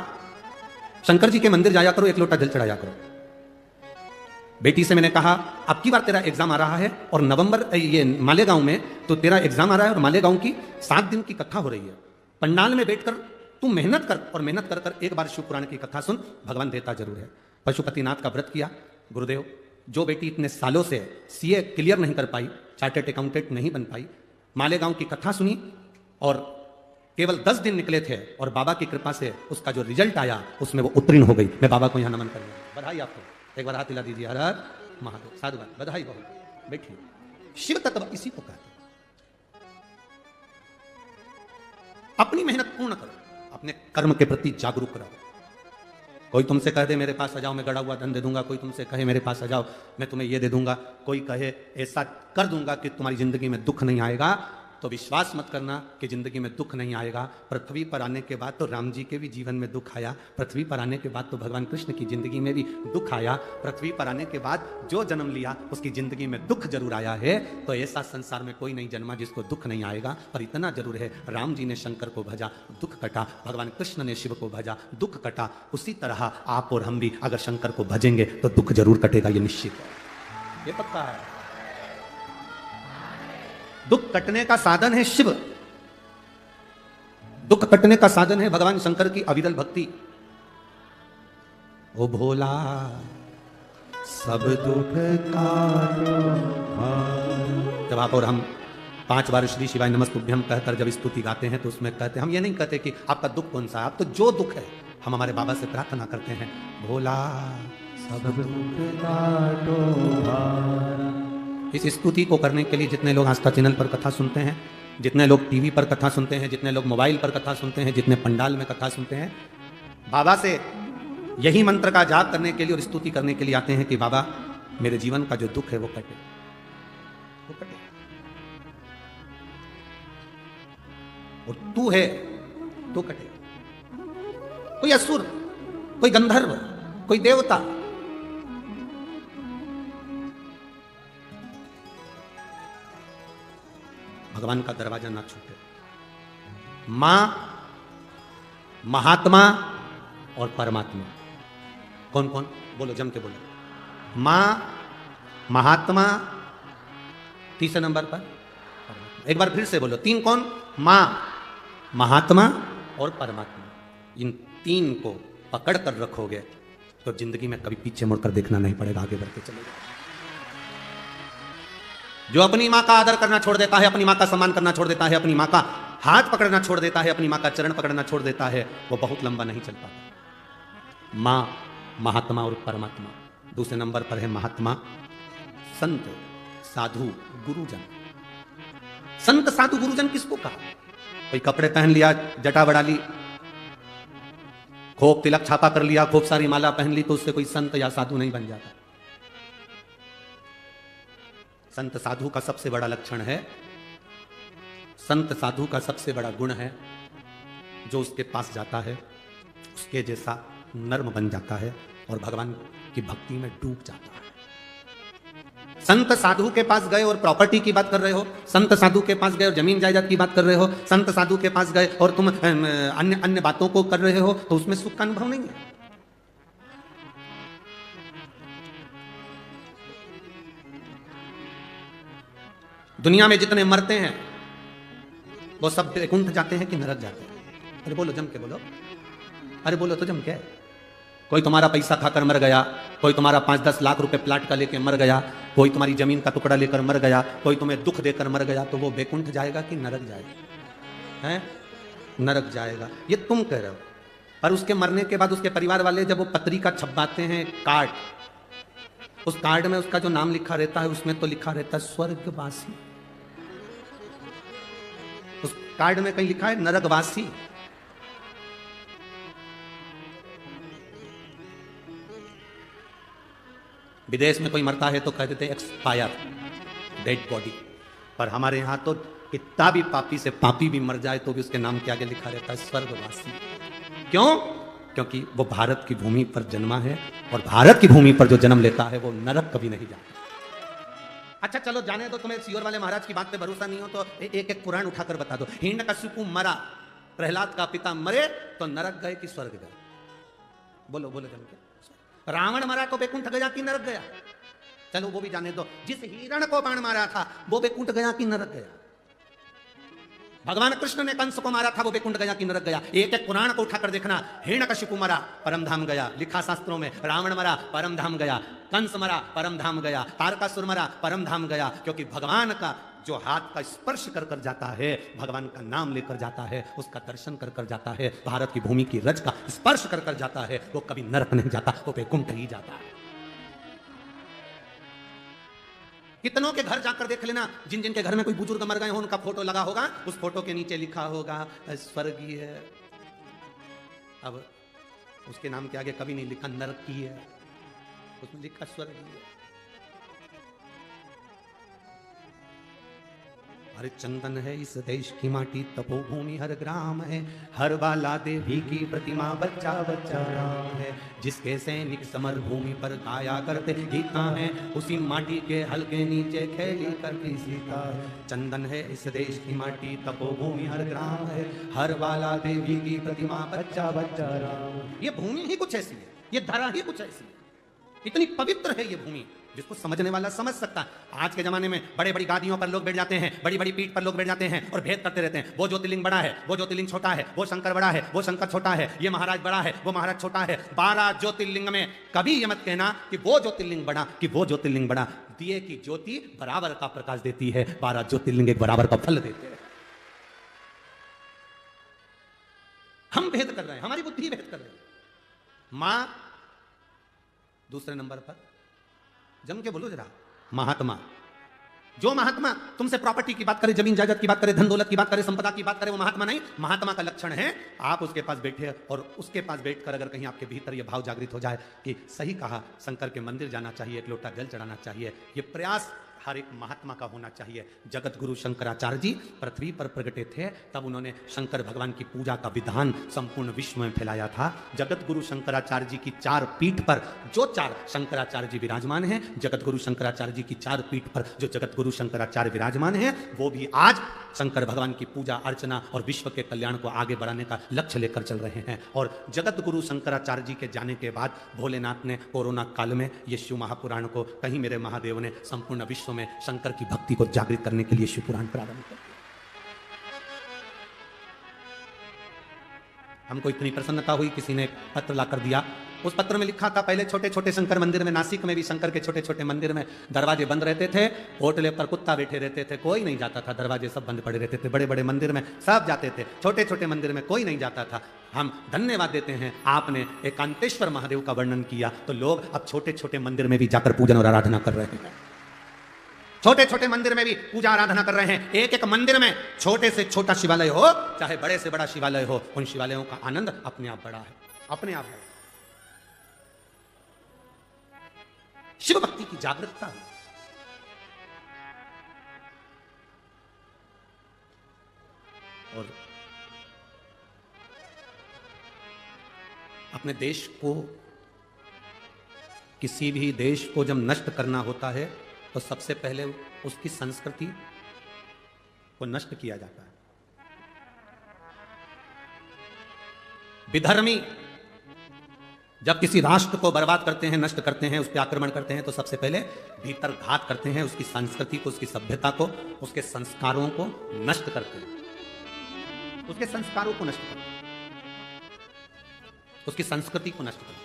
शंकर जी के मंदिर जाया करो, 1 लोटा जल चढ़ाया करो। बेटी से मैंने कहा अब की बार तेरा एग्जाम आ रहा है और नवंबर ये मालेगांव में तो तेरा एग्जाम आ रहा है और मालेगांव की 7 दिन की कथा हो रही है। पंडाल में बैठकर तू मेहनत कर और मेहनत कर कर एक बार शिव पुराण की कथा सुन, भगवान देता जरूर है। पशुपतिनाथ का व्रत किया। गुरुदेव, जो बेटी इतने सालों से सीए क्लियर नहीं कर पाई, चार्टर्ड अकाउंटेंट नहीं बन पाई, मालेगांव की कथा सुनी और केवल 10 दिन निकले थे और बाबा की कृपा से उसका जो रिजल्ट आया उसमें वो उत्तीर्ण हो गई। मैं बाबा को यहां नमन करूंगा। बधाई आपको, एक बार हाथ हिला दीजिए। हर हर महादेव। साधुवाद, बधाई बहुत। बैठिए। शिव तत्व इसी को कहते हैं। अपनी मेहनत पूर्ण करो, अपने कर्म के प्रति जागरूक रहो। कोई तुमसे कह दे मेरे पास आ जाओ मैं गड़ा हुआ धन दे दूंगा, कोई तुमसे कहे मेरे पास आ जाओ मैं तुम्हें ये दे दूंगा, कोई कहे ऐसा कर दूंगा कि तुम्हारी जिंदगी में दुख नहीं आएगा, तो विश्वास मत करना कि जिंदगी में दुख नहीं आएगा। पृथ्वी पर आने के बाद तो राम जी के भी जीवन में दुख आया, पृथ्वी पर आने के बाद तो भगवान कृष्ण की जिंदगी में भी दुख आया, पृथ्वी पर आने के बाद जो जन्म लिया उसकी जिंदगी में दुख जरूर आया है। तो ऐसा संसार में कोई नहीं जन्मा जिसको दुख नहीं आएगा। पर इतना जरूर है, राम जी ने शंकर को भजा, दुख कटा, भगवान कृष्ण ने शिव को भजा, दुख कटा। उसी तरह आप और हम भी अगर शंकर को भजेंगे तो दुख जरूर कटेगा, ये निश्चित है, ये पक्का है। दुख कटने का साधन है शिव, दुख कटने का साधन है भगवान शंकर की अविरल भक्ति। ओ भोला सब दुख काटो। जब आप और हम 5 बार श्री शिवाय नमस्तुभ्यम कहकर जब स्तुति गाते हैं तो उसमें कहते हैं, हम ये नहीं कहते कि आपका दुख कौन सा है, आप तो जो दुख है हम हमारे बाबा से प्रार्थना करते हैं, भोला सब दुख काटो भारा। इस स्तुति को करने के लिए जितने लोग आस्था चैनल पर कथा सुनते हैं, जितने लोग टीवी पर कथा सुनते हैं, जितने लोग मोबाइल पर कथा सुनते हैं, जितने पंडाल में कथा सुनते हैं, बाबा से यही मंत्र का जाप करने के लिए और स्तुति करने के लिए आते हैं कि बाबा मेरे जीवन का जो दुख है वो कटे, वो कटे। और तू है तो कटेगा। कोई असुर, कोई गंधर्व, कोई देवता, भगवान का दरवाजा ना छूटे। मां, महात्मा और परमात्मा। कौन कौन? बोलो, जम के बोलो। मां, महात्मा, तीसरे नंबर पर परमात्मा। एक बार फिर से बोलो, तीन कौन? मां, महात्मा और परमात्मा। इन तीन को पकड़ कर रखोगे तो जिंदगी में कभी पीछे मुड़कर देखना नहीं पड़ेगा, आगे बढ़ते चलेगा। जो अपनी मां का आदर करना छोड़ देता है, अपनी मां का सम्मान करना छोड़ देता है, अपनी मां का हाथ पकड़ना छोड़ देता है, अपनी मां का चरण पकड़ना छोड़ देता है, वो बहुत लंबा नहीं चल पाता। मां, महात्मा और परमात्मा। दूसरे नंबर पर है महात्मा, संत, साधु, गुरुजन। संत, साधु, गुरुजन किसको कहा? कोई कपड़े पहन लिया, जटा बढ़ा ली, खूब तिलक छापा कर लिया, खूब सारी माला पहन ली, तो उससे कोई संत या साधु नहीं बन जाता। संत साधु का सबसे बड़ा लक्षण है, संत साधु का सबसे बड़ा गुण है, जो उसके पास जाता है उसके जैसा नर्म बन जाता है और भगवान की भक्ति में डूब जाता है। संत साधु के पास गए और प्रॉपर्टी की बात कर रहे हो, संत साधु के पास गए और जमीन जायदाद की बात कर रहे हो, संत साधु के पास गए और तुम अन्य अन्य बातों को कर रहे हो, तो उसमें सुख का अनुभव नहीं है। दुनिया में जितने मरते हैं वो सब वैकुंठ जाते हैं कि नरक जाते हैं? अरे बोलो, जम के बोलो। अरे बोलो तो जम के। कोई तुम्हारा पैसा खाकर मर गया, कोई तुम्हारा 5-10 लाख रुपए प्लाट का लेकर मर गया, कोई तुम्हारी जमीन का टुकड़ा लेकर मर गया, कोई तुम्हें दुख देकर मर गया, तो वो वैकुंठ जाएगा कि नरक जाएगा? है नरक जाएगा, ये तुम कह रहे हो। पर उसके मरने के बाद उसके परिवार वाले जब वो पत्रिका छपवाते हैं, कार्ड, उस कार्ड में उसका जो नाम लिखा रहता है उसमें तो लिखा रहता है स्वर्गवासी, उस कार्ड में कहीं लिखा है नरकवासी। विदेश में कोई मरता है तो कह देते एक्सपायर, डेड बॉडी। पर हमारे यहां तो कितना भी पापी से पापी भी मर जाए तो भी उसके नाम के आगे लिखा रहता है स्वर्गवासी। क्यों? क्योंकि वो भारत की भूमि पर जन्मा है और भारत की भूमि पर जो जन्म लेता है वो नरक कभी नहीं जाता। अच्छा चलो जाने दो, तुम्हें सियोर वाले महाराज की बात पे भरोसा नहीं हो तो एक एक पुराण उठाकर बता दो। हिरण्यकशिपु मरा, प्रहलाद का पिता मरे तो नरक गए कि स्वर्ग गए? बोलो बोलो जम के। रावण मरा तो वैकुंठ गया कि नरक गया? चलो वो भी जाने दो। जिस हिरण को बाण मारा था वो वैकुंठ गया कि नरक गया? भगवान कृष्ण ने कंस को मारा था, वो वैकुंठ गया कि नरक गया? एक एक पुराण को उठाकर देखना। हिरण्यकशिपु मरा, परमधाम गया, लिखा शास्त्रों में। रावण मरा, परमधाम गया। कंस मरा, परमधाम गया। तारकासुर मरा, परमधाम गया। क्योंकि भगवान का जो हाथ का स्पर्श कर कर जाता है, भगवान का नाम लेकर जाता है, उसका दर्शन कर कर जाता है, भारत की भूमि की रज का स्पर्श कर कर जाता है, वो कभी नरक नहीं जाता, वो वैकुंठ ही जाता है। कितनों के घर जाकर देख लेना, जिन जिन के घर में कोई बुजुर्ग मर गए हो उनका फोटो लगा होगा, उस फोटो के नीचे लिखा होगा स्वर्गीय। अब उसके नाम के आगे कभी नहीं लिखा नरकीय, उसमें लिखा स्वर्गीय। हर चंदन है इस देश की माटी, तपोभूमि हर ग्राम है, हर बाला देवी की प्रतिमा, बच्चा बच्चा राम है। जिसके सैनिक समर भूमि पर गाया करते गीता है, उसी माटी के हल्के नीचे खेली करती सीता है। चंदन है इस देश की माटी, तपोभूमि हर ग्राम है, हर बाला देवी की प्रतिमा, बच्चा बच्चा राम। ये भूमि ही कुछ ऐसी है, ये धरा ही कुछ ऐसी है, इतनी पवित्र है ये भूमि, जिसको समझने वाला समझ सकता है। आज के जमाने में बड़े बड़ी गादियों पर लोग बैठ जाते हैं, बड़ी बड़ी पीठ पर लोग बैठ जाते हैं और भेद करते रहते हैं। वो ज्योतिर्लिंग बड़ा है, वो ज्योतिर्लिंग छोटा है, वो शंकर बड़ा है, वो शंकर छोटा है, ये महाराज बड़ा है, वो महाराज छोटा है। 12 ज्योतिर्लिंग में कभी ये मत कहना कि वो ज्योतिर्लिंग बड़ा, कि वो ज्योतिर्लिंग बड़ा। दिए की ज्योति बराबर का प्रकाश देती है, 12 ज्योतिर्लिंग एक बराबर का फल देते हैं। हम भेद कर रहे हैं, हमारी बुद्धि भेद कर रही है। मां दूसरे नंबर पर, जम के बोलो जरा, महात्मा। जो महात्मा तुमसे प्रॉपर्टी की बात करे, जमीन जायदाद की बात करे, धन दौलत की बात करे, संपदा की बात करे, वो महात्मा नहीं। महात्मा का लक्षण है आप उसके पास बैठे और उसके पास बैठकर अगर कहीं आपके भीतर यह भाव जागृत हो जाए कि सही कहा, शंकर के मंदिर जाना चाहिए, एक लोटा जल चढ़ाना चाहिए, ये प्रयास हर एक महात्मा का होना चाहिए। जगत गुरु शंकराचार्य जी पृथ्वी पर प्रगटे थे, तब उन्होंने शंकर भगवान की पूजा का विधान संपूर्ण विश्व में फैलाया था। जगत गुरु शंकराचार्य जी की चार पीठ पर जो चार शंकराचार्य जी विराजमान हैं, जगत गुरु शंकराचार्य जी की चार पीठ पर जो जगत गुरु शंकराचार्य विराजमान हैं, वो भी आज शंकर भगवान की पूजा अर्चना और विश्व के कल्याण को आगे बढ़ाने का लक्ष्य लेकर चल रहे हैं। और जगत गुरु शंकराचार्य जी के जाने के बाद भोलेनाथ ने कोरोना काल में ये शिव महापुराण को, कहीं मेरे महादेव ने संपूर्ण विश्व में शंकर की भक्ति को जागृत करने के लिए शिव पुराण प्रारंभ किया। हमको इतनी प्रसन्नता हुई, किसी ने पत्र लाकर दिया। उस पत्र में लिखा था, पहले छोटे छोटे शंकर मंदिर में, नासिक में भी शंकर के छोटे छोटे मंदिर में दरवाजे बंद रहते थे, होटले पर कुत्ता बैठे रहते थे, कोई नहीं जाता था, दरवाजे सब बंद पड़े रहते थे। बड़े बड़े मंदिर में सब जाते थे, छोटे छोटे मंदिर में कोई नहीं जाता था। हम धन्यवाद देते हैं, आपने एकांतेश्वर महादेव का वर्णन किया, तो लोग अब छोटे छोटे मंदिर में भी जाकर पूजन और आराधना कर रहे हैं। छोटे छोटे मंदिर में भी पूजा आराधना कर रहे हैं। एक एक मंदिर में छोटे से छोटा शिवालय हो, चाहे बड़े से बड़ा शिवालय हो, उन शिवालयों का आनंद अपने आप बड़ा है, अपने आप है। शिव भक्ति की जागरूकता है। और अपने देश को, किसी भी देश को जब नष्ट करना होता है तो सबसे पहले उसकी संस्कृति को नष्ट किया जाता है। विधर्मी जब किसी राष्ट्र को बर्बाद करते हैं, नष्ट करते हैं, उस पर आक्रमण करते हैं, तो सबसे पहले भीतर घात करते हैं, उसकी संस्कृति को, उसकी सभ्यता को, उसके संस्कारों को नष्ट करते हैं, उसके संस्कारों को नष्ट करते हैं, उसकी संस्कृति को नष्ट करते हैं।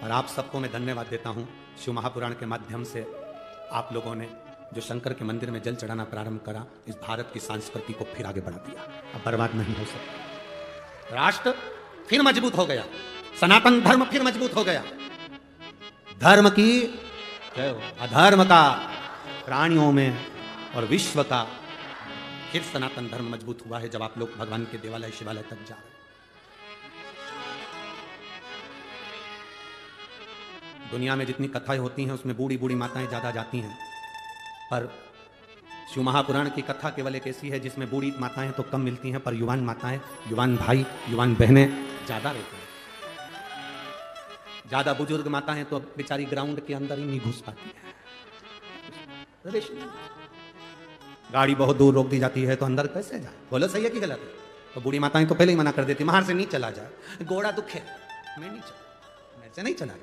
और आप सबको मैं धन्यवाद देता हूं, शिव महापुराण के माध्यम से आप लोगों ने जो शंकर के मंदिर में जल चढ़ाना प्रारंभ करा, इस भारत की संस्कृति को फिर आगे बढ़ा दिया। अब बर्बाद नहीं हो सकता। राष्ट्र फिर मजबूत हो गया, सनातन धर्म फिर मजबूत हो गया। धर्म की जय हो, अधर्म का प्राणियों में और विश्व का फिर सनातन धर्म मजबूत हुआ है जब आप लोग भगवान के देवालय शिवालय तक जा रहे हैं। दुनिया में जितनी कथाएं होती हैं उसमें बूढ़ी बूढ़ी माताएं ज्यादा जाती हैं, पर शिव महापुराण की कथा केवल एक ऐसी है जिसमें बूढ़ी माताएं तो कम मिलती हैं, पर युवान माताएं, युवान भाई, युवान बहनें ज्यादा रहते हैं। ज्यादा बुजुर्ग माताएं तो बेचारी ग्राउंड के अंदर ही नहीं घुस पाती है। गाड़ी बहुत दूर रोक दी जाती है तो अंदर कैसे जाए, बोलो सही है कि गलत है? तो बूढ़ी माताएं तो पहले ही मना कर देती, बाहर से नहीं चला जाए, घोड़ा दुख है, मैं नहीं चला, मैं से नहीं चला।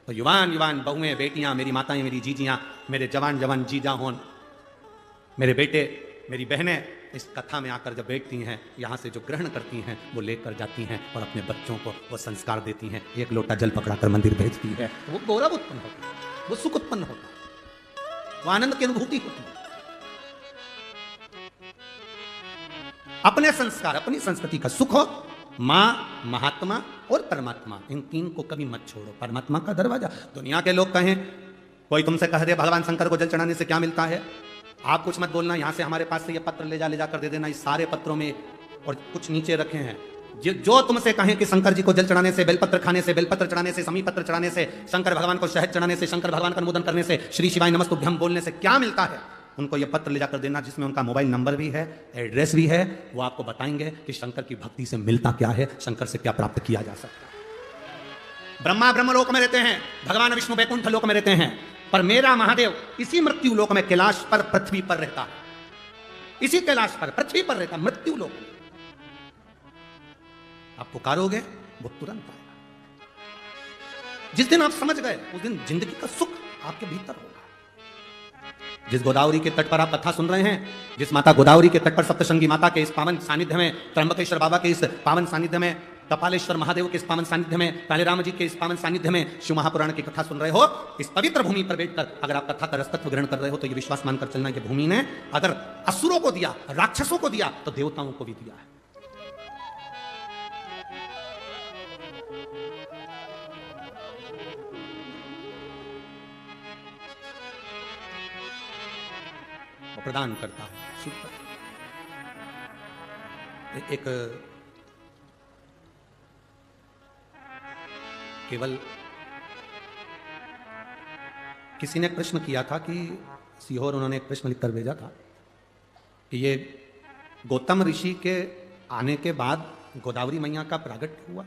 तो युवान युवान बहुएं, बेटियां, मेरी माताएं, मेरी जीजियां, मेरे जवान जवान जीजा होन, मेरे बेटे, मेरी बहनें इस कथा में आकर जब बैठती हैं, यहाँ से जो ग्रहण करती हैं वो लेकर जाती हैं और अपने बच्चों को वो संस्कार देती हैं। एक लोटा जल पकड़ाकर मंदिर भेजती है, वो गौरव उत्पन्न होता है, वो सुख उत्पन्न होता है, वो आनंद की अनुभूति होती है। अपने संस्कार, अपनी संस्कृति का सुख हो। माँ, महात्मा और परमात्मा, इन तीन को कभी मत छोड़ो। परमात्मा का दरवाजा, दुनिया के लोग कहें, कोई तुमसे कह दे भगवान शंकर को जल चढ़ाने से क्या मिलता है, आप कुछ मत बोलना, यहां से हमारे पास से ये पत्र ले जाकर दे देना। इस सारे पत्रों में और कुछ नीचे रखे हैं, जो तुमसे कहें कि शंकर जी को जल चढ़ाने से, बेलपत्र खाने से, बेलपत्र चढ़ाने से, समी पत्र चढ़ाने से, शंकर भगवान को शहद चढ़ाने से, शंकर भगवान का अनुमोदन करने से, श्री शिवाय नमस्तुभ्यम बोलने से क्या मिलता है, उनको ये पत्र ले जाकर देना, जिसमें उनका मोबाइल नंबर भी है, एड्रेस भी है। वो आपको बताएंगे कि शंकर की भक्ति से मिलता क्या है, शंकर से क्या प्राप्त किया जा सकता है। ब्रह्मा ब्रह्मलोक में रहते हैं, भगवान विष्णु वैकुंठ लोक में रहते हैं, पर मेरा महादेव इसी मृत्यु लोक में, कैलाश पर, पृथ्वी पर रहता है। इसी कैलाश पर, पृथ्वी पर रहता, मृत्यु लोक में। आप पुकारोगे वो तुरंत आएगा। जिस दिन आप समझ गए उस दिन जिंदगी का सुख आपके भीतर होगा। जिस गोदावरी के तट पर आप कथा सुन रहे हैं, जिस माता गोदावरी के तट पर सप्तशृंगी माता के इस पावन सानिध्य में, त्र्यंबकेश्वर बाबा के इस पावन सानिध्य में, कपालेश्वर महादेव के इस पावन सानिध्य में, काले राम जी के इस पावन सानिध्य में शिव महापुराण की कथा सुन रहे हो, इस पवित्र भूमि पर बैठकर अगर आप कथा का रसतत्व ग्रहण कर रहे हो तो ये विश्वास मानकर चलना कि भूमि ने अगर असुरों को दिया, राक्षसों को दिया, तो देवताओं को भी दिया है। प्रदान करता है। एक केवल किसी ने प्रश्न किया था कि सीहोर उन्होंने एक प्रश्न लिखकर भेजा था कि ये गौतम ऋषि के आने के बाद गोदावरी मैया का प्रागट्य हुआ।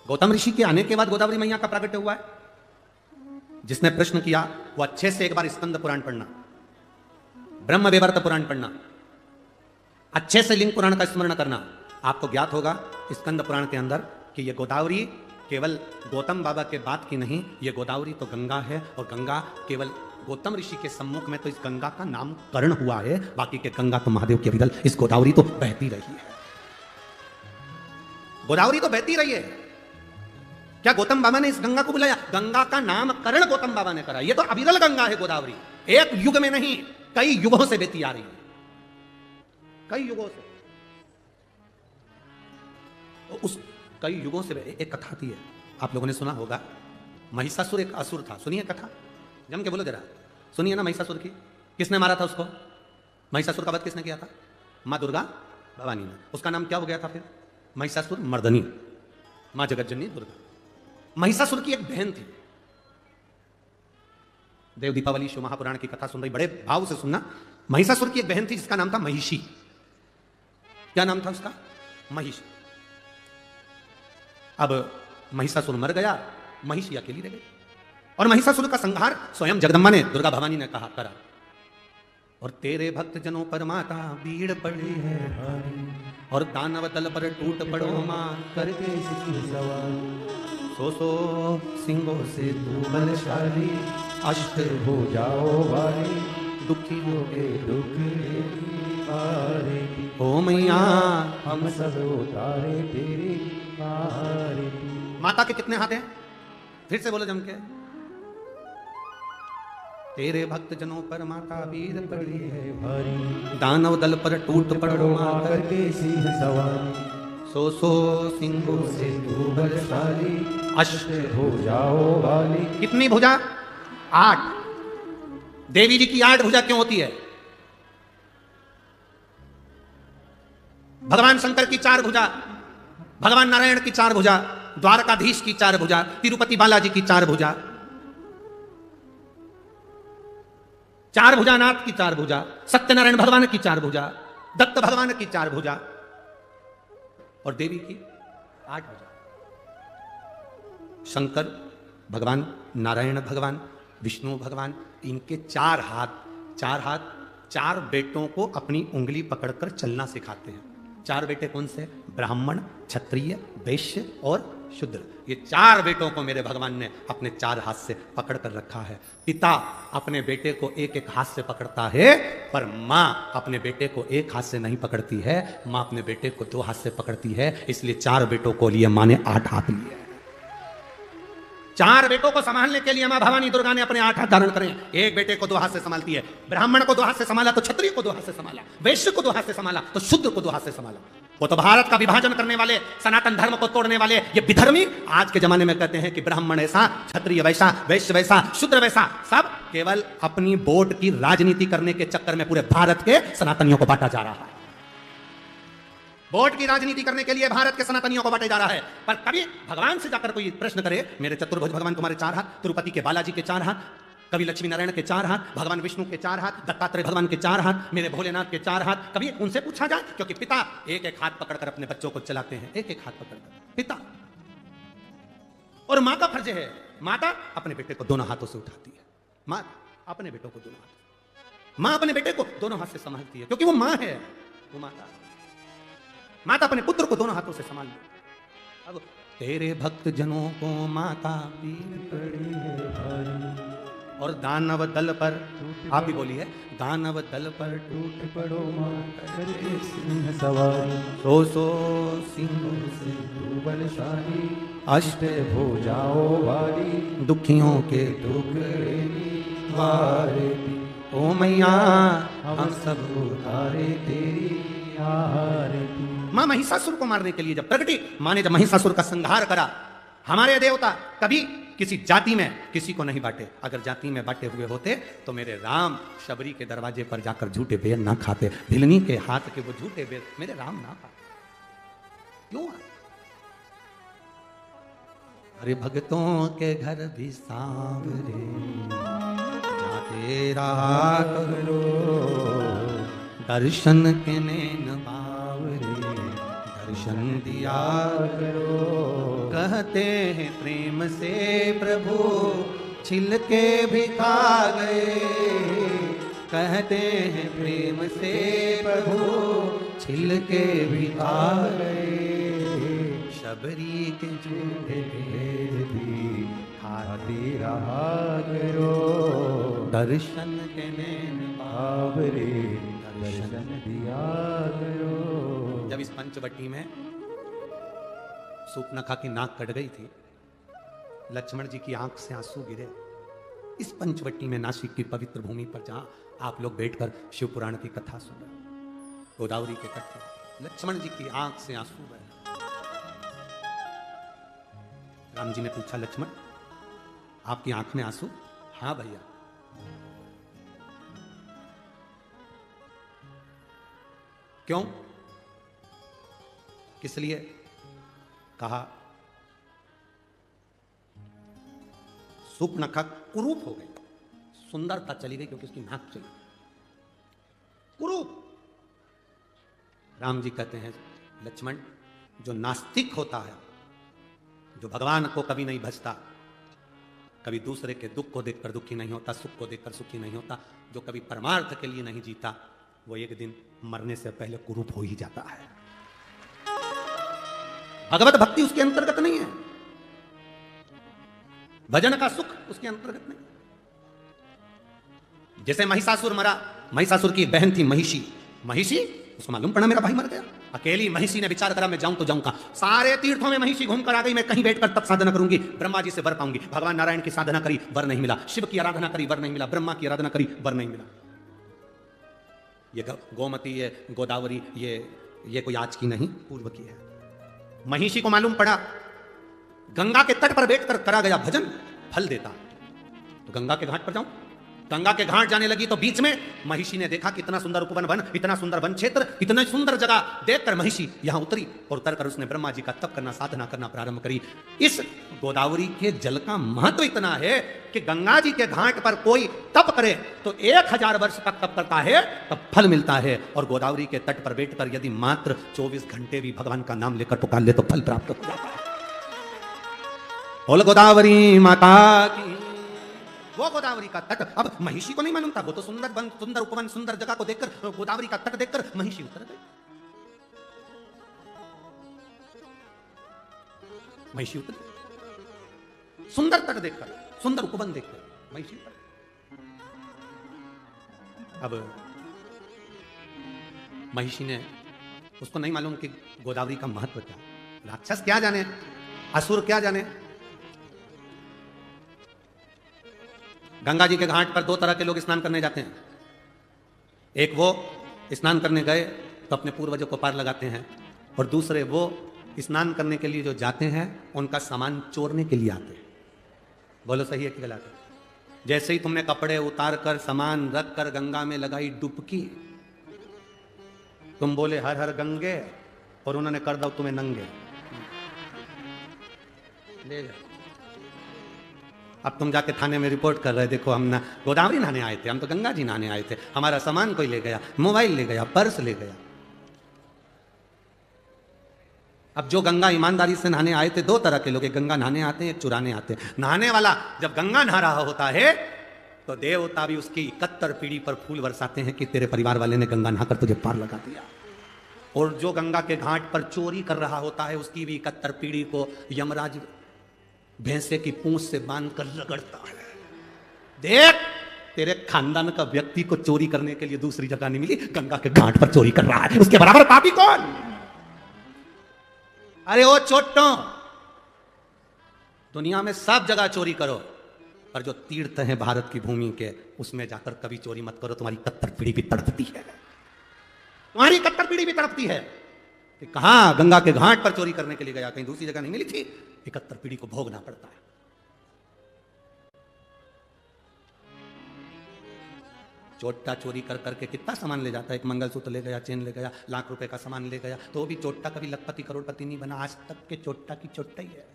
गौतम ऋषि के आने के बाद गोदावरी मैया का प्रागट्य हुआ है। जिसने प्रश्न किया वो अच्छे से एक बार स्कंद पुराण पढ़ना, ब्रह्म वैवर्त पुराण पढ़ना, अच्छे से लिंग पुराण का स्मरण करना। आपको ज्ञात होगा स्कंद पुराण के अंदर कि ये गोदावरी केवल गौतम बाबा के बाद की नहीं, ये गोदावरी तो गंगा है, और गंगा केवल गौतम ऋषि के सम्मुख में तो इस गंगा का नामकरण हुआ है, बाकी के गंगा तो महादेव के विदल, इस गोदावरी तो बहती रही है। गोदावरी तो बहती रही है। क्या गौतम बाबा ने इस गंगा को बुलाया? गंगा का नामकरण गौतम बाबा ने करा। ये तो अविरल गंगा है गोदावरी, एक युग में नहीं, कई युगों से बहती आ रही है, कई युगों से। तो उस कई युगों से एक कथा थी है, आप लोगों ने सुना होगा। महिषासुर एक असुर था, सुनिए कथा, जम के बोलो जरा, सुनिए ना महिषासुर की। किसने मारा था उसको? महिषासुर का वध किसने किया था? मां दुर्गा भवानी ने। उसका नाम क्या हो गया था फिर? महिषासुर मर्दनी, मां जगतजननी दुर्गा। महिषासुर की एक बहन थी। देव दीपावली शिव महापुराण की कथा सुन रही, बड़े भाव से सुनना। महिषासुर की एक बहन थी जिसका नाम था महिषी। क्या नाम था उसका? महिषी। अब महिषासुर मर गया, महिषी अकेली रह गई, और महिषासुर का संहार स्वयं जगदम्बा ने, दुर्गा भवानी ने करा। और तेरे भक्त जनों पर माता भीड़ पड़ी है भारी, और दानव दल पर टूट पड़ो मां करके सवार। सो सिंहों से तू बलशाली, अष्ट हो जाओ वाली, दुखी हो गए दुख आरे। ओ मैया हम सब उतारे तेरी आरती। माता के कितने हाथ हैं? फिर से बोलो जम के। तेरे भक्त जनों पर माता वीर पड़ी है भारी, दानव दल पर टूट पड़ो मां करके सिंह सवारी। सो सिंहों से तू बलशाली, अष्ट हो जाओ वाली। कितनी भुजा? 8। देवी जी की 8 भुजा क्यों होती है? भगवान शंकर की 4 भुजा, भगवान नारायण की 4 भुजा, द्वारकाधीश की 4 भुजा, तिरुपति बालाजी की 4 भुजा, 4 भुजानाथ की 4 भुजा, सत्यनारायण भगवान की 4 भुजा, दत्त भगवान की 4 भुजा, और देवी की 8 भुजा। शंकर भगवान, नारायण भगवान, विष्णु भगवान, इनके 4 हाथ, 4 बेटों को अपनी उंगली पकड़कर चलना सिखाते हैं। 4 बेटे कौन से? ब्राह्मण, क्षत्रिय, वैश्य और शूद्र। ये 4 बेटों को मेरे भगवान ने अपने 4 हाथ से पकड़ कर रखा है। पिता अपने बेटे को एक हाथ से पकड़ता है, पर मां अपने बेटे को एक हाथ से नहीं पकड़ती है, मां अपने बेटे को 2 हाथ से पकड़ती है। इसलिए 4 बेटों को लिए मां ने 8 हाथ लिए। 4 बेटों को संभालने के लिए मां भवानी दुर्गा ने अपने 8 हाथ धारण करें। एक बेटे को 2 हाथ से संभालती है, ब्राह्मण को 2 हाथ से संभाला तो क्षत्रिय को 2 हाथ से संभाला, वैश्य को 2 हाथ से संभाला तो शूद्र को 2 हाथ से संभाला। वो तो भारत का विभाजन करने वाले, सनातन धर्म को तोड़ने वाले ये विधर्मी आज के जमाने में कहते हैं कि ब्राह्मण ऐसा, क्षत्रिय वैसा, वैश्य वैसा, शूद्र वैसा, सब केवल अपनी वोट की राजनीति करने के चक्कर में पूरे भारत के सनातनियों को बांटा जा रहा है। वोट की राजनीति करने के लिए भारत के सनातनियों को बांटे जा रहा है। पर कभी भगवान से जाकर कोई प्रश्न करे, मेरे चतुर्भुज भगवान तुम्हारे 4 हाथ, तिरुपति के बालाजी के 4 हाथ, कभी लक्ष्मी नारायण के 4 हाथ, भगवान विष्णु के 4 हाथ, दत्तात्रेय भगवान के 4 हाथ, मेरे भोलेनाथ के 4 हाथ, कभी उनसे पूछा जाए? क्योंकि पिता एक हाथ पकड़कर अपने बच्चों को चलाते हैं, एक हाथ पकड़कर पिता। और मां का फर्ज है, माता अपने बेटे को दोनों हाथों से उठाती है। मां अपने बेटों को दोनों हाथ, मां अपने बेटे को दोनों हाथ से संभालती है, क्योंकि वो मां है, वो माता अपने पुत्र को दोनों हाथों से संभाल ले। अब तेरे भक्त जनों को माता पीर पड़ी है भारी, और दानव दल पर, आप भी बोलिए, दानव दल पर टूट पड़ो मां करके सिंह सवारी। सो सिंहों से तू बलशाली, अष्ट हो जाओ वाली, दुखियों के दुख वारे। ओ मैया हम सब उतारे तेरी आरती। मां महिषासुर को मारने के लिए जब प्रगटी, मां ने जब महिषासुर का संहार करा, हमारे देवता कभी किसी जाति में किसी को नहीं बांटे। अगर जाति में बांटे हुए होते तो मेरे राम शबरी के दरवाजे पर जाकर झूठे बेर ना खाते, भिलनी के हाथ के वो झूठे बेर मेरे राम ना खाते। क्यों? अरे भक्तों के घर भी सांवरे जाते रहा करो, दर्शन के नैन बावरे दर्शन दिया करो। कहते हैं प्रेम से प्रभु छिलके भी खा गए, कहते हैं प्रेम से प्रभु छिलके भी खा गए। शबरी के झूठे भेद भी खाते रहा करो, दर्शन के नैन बावरे दर्शन दिया करो। जब इस पंचवटी में सूपनखा की नाक कट गई थी, लक्ष्मण जी की आंख से आंसू गिरे। इस पंचवटी में नासिक की पवित्र भूमि पर जहां आप लोग बैठकर शिव पुराण की कथा सुन रहे, गोदावरी के तट पर लक्ष्मण जी की आंख से आंसू बहे। राम जी ने पूछा, लक्ष्मण आपकी आंख में आंसू? हाँ भैया। क्यों? किस लिए? कहा सूपनखा कुरूप हो गई, सुंदरता चली गई क्योंकि उसकी नाक चली कुरूप। राम जी कहते हैं, लक्ष्मण जो नास्तिक होता है, जो भगवान को कभी नहीं भजता, कभी दूसरे के दुख को देखकर दुखी नहीं होता, सुख को देखकर सुखी नहीं होता, जो कभी परमार्थ के लिए नहीं जीता, वो एक दिन मरने से पहले कुरूप हो ही जाता है। भगवत भक्ति उसके अंतर्गत नहीं है, भजन का सुख उसके अंतर्गत नहीं। जैसे महिषासुर मरा, महिषासुर की बहन थी महिषी, महिषी उसको मालूम पड़ा मेरा भाई मर गया। अकेली महिषी ने विचार करा मैं जाऊं तो जाऊं कहां, सारे तीर्थों में महिषी घूम कर आ गई, मैं कहीं बैठकर तप साधना करूंगी, ब्रह्मा जी से वर पाऊंगी। भगवान नारायण की साधना करी, वर नहीं मिला, शिव की आराधना करी, वर नहीं मिला, ब्रह्मा की आराधना करी, वर नहीं मिला। ये गोमती, ये गोदावरी, ये कोई आज की नहीं, पूर्व की है। महिषी को मालूम पड़ा गंगा के तट पर बैठकर करा गया भजन फल देता, तो गंगा के घाट पर जाऊं। गंगा के घाट जाने लगी तो बीच में महिषी ने देखा कितना सुंदर उपवन वन, इतना सुंदर वन क्षेत्र, इतना सुंदर जगह देखकर महिषी यहां उतरी और उतरकर उसने ब्रह्मा जी का तप करना, साधना करना प्रारंभ करी। इस गोदावरी के जल का महत्व इतना है कि गंगा जी के घाट पर कोई तप करे तो 1000 वर्ष तक तप करता है तब फल मिलता है, और गोदावरी के तट पर बैठकर यदि मात्र 24 घंटे भी भगवान का नाम लेकर पुकार ले तो फल प्राप्त हो जाता है। बोल गोदावरी माता की। वो गोदावरी का तट अब महिषी को नहीं मालूम था, वो तो सुंदर वन, सुंदर उपवन, सुंदर जगह को देखकर, गोदावरी का तट देखकर महिषी उतर गई। महिषी उतर, सुंदर तट देखकर, सुंदर उपवन देखकर महिषी उतर। अब महिषी ने, उसको नहीं मालूम कि गोदावरी का महत्व क्या, राक्षस क्या जाने, असुर क्या जाने। गंगा जी के घाट पर 2 तरह के लोग स्नान करने जाते हैं। एक वो स्नान करने गए तो अपने पूर्वजों को पार लगाते हैं, और दूसरे वो स्नान करने के लिए जो जाते हैं उनका सामान चोरने के लिए आते हैं। बोलो सही है कि गलत है? जैसे ही तुमने कपड़े उतार कर सामान रख कर गंगा में लगाई डुबकी, तुम बोले हर हर गंगे, और उन्होंने कर दो तुम्हें नंगे, ले गए। अब तुम जाके थाने में रिपोर्ट कर रहे, देखो हम ना गोदावरी नहाने आए थे, हम तो गंगा जी नहाने आए थे, हमारा सामान कोई ले गया, मोबाइल ले गया, पर्स ले गया। अब जो गंगा ईमानदारी से नहाने आए थे, 2 तरह के लोग, एक गंगा नहाने आते हैं, एक चुराने आते हैं। नहाने वाला जब गंगा नहा रहा होता है तो देवता भी उसकी 71 पीढ़ी पर फूल बरसाते हैं कि तेरे परिवार वाले ने गंगा नहाकर तुझे पार लगा दिया। और जो गंगा के घाट पर चोरी कर रहा होता है उसकी भी 71 पीढ़ी को यमराज भैंसे की पूंछ से बांधकर रगड़ता है। देख, तेरे खानदान का व्यक्ति को चोरी करने के लिए दूसरी जगह नहीं मिली, गंगा के घाट पर चोरी कर रहा है, उसके बराबर पापी कौन? अरे ओ चोटों, दुनिया में सब जगह चोरी करो, पर जो तीर्थ है भारत की भूमि के, उसमें जाकर कभी चोरी मत करो, तुम्हारी 71 पीढ़ी भी तड़पती है, तुम्हारी 71 पीढ़ी भी तड़पती है कि कहां गंगा के घाट पर चोरी करने के लिए गया, कहीं दूसरी जगह नहीं मिली थी। 71 पीढ़ी को भोगना पड़ता है। चोट्टा चोरी कर करके कितना सामान ले जाता है, एक मंगलसूत्र ले गया, चेन ले गया, लाख रुपए का सामान ले गया, तो भी चोट्टा कभी लखपति करोड़पति नहीं बना। आज तक के चोट्टा की चोट्टा ही है।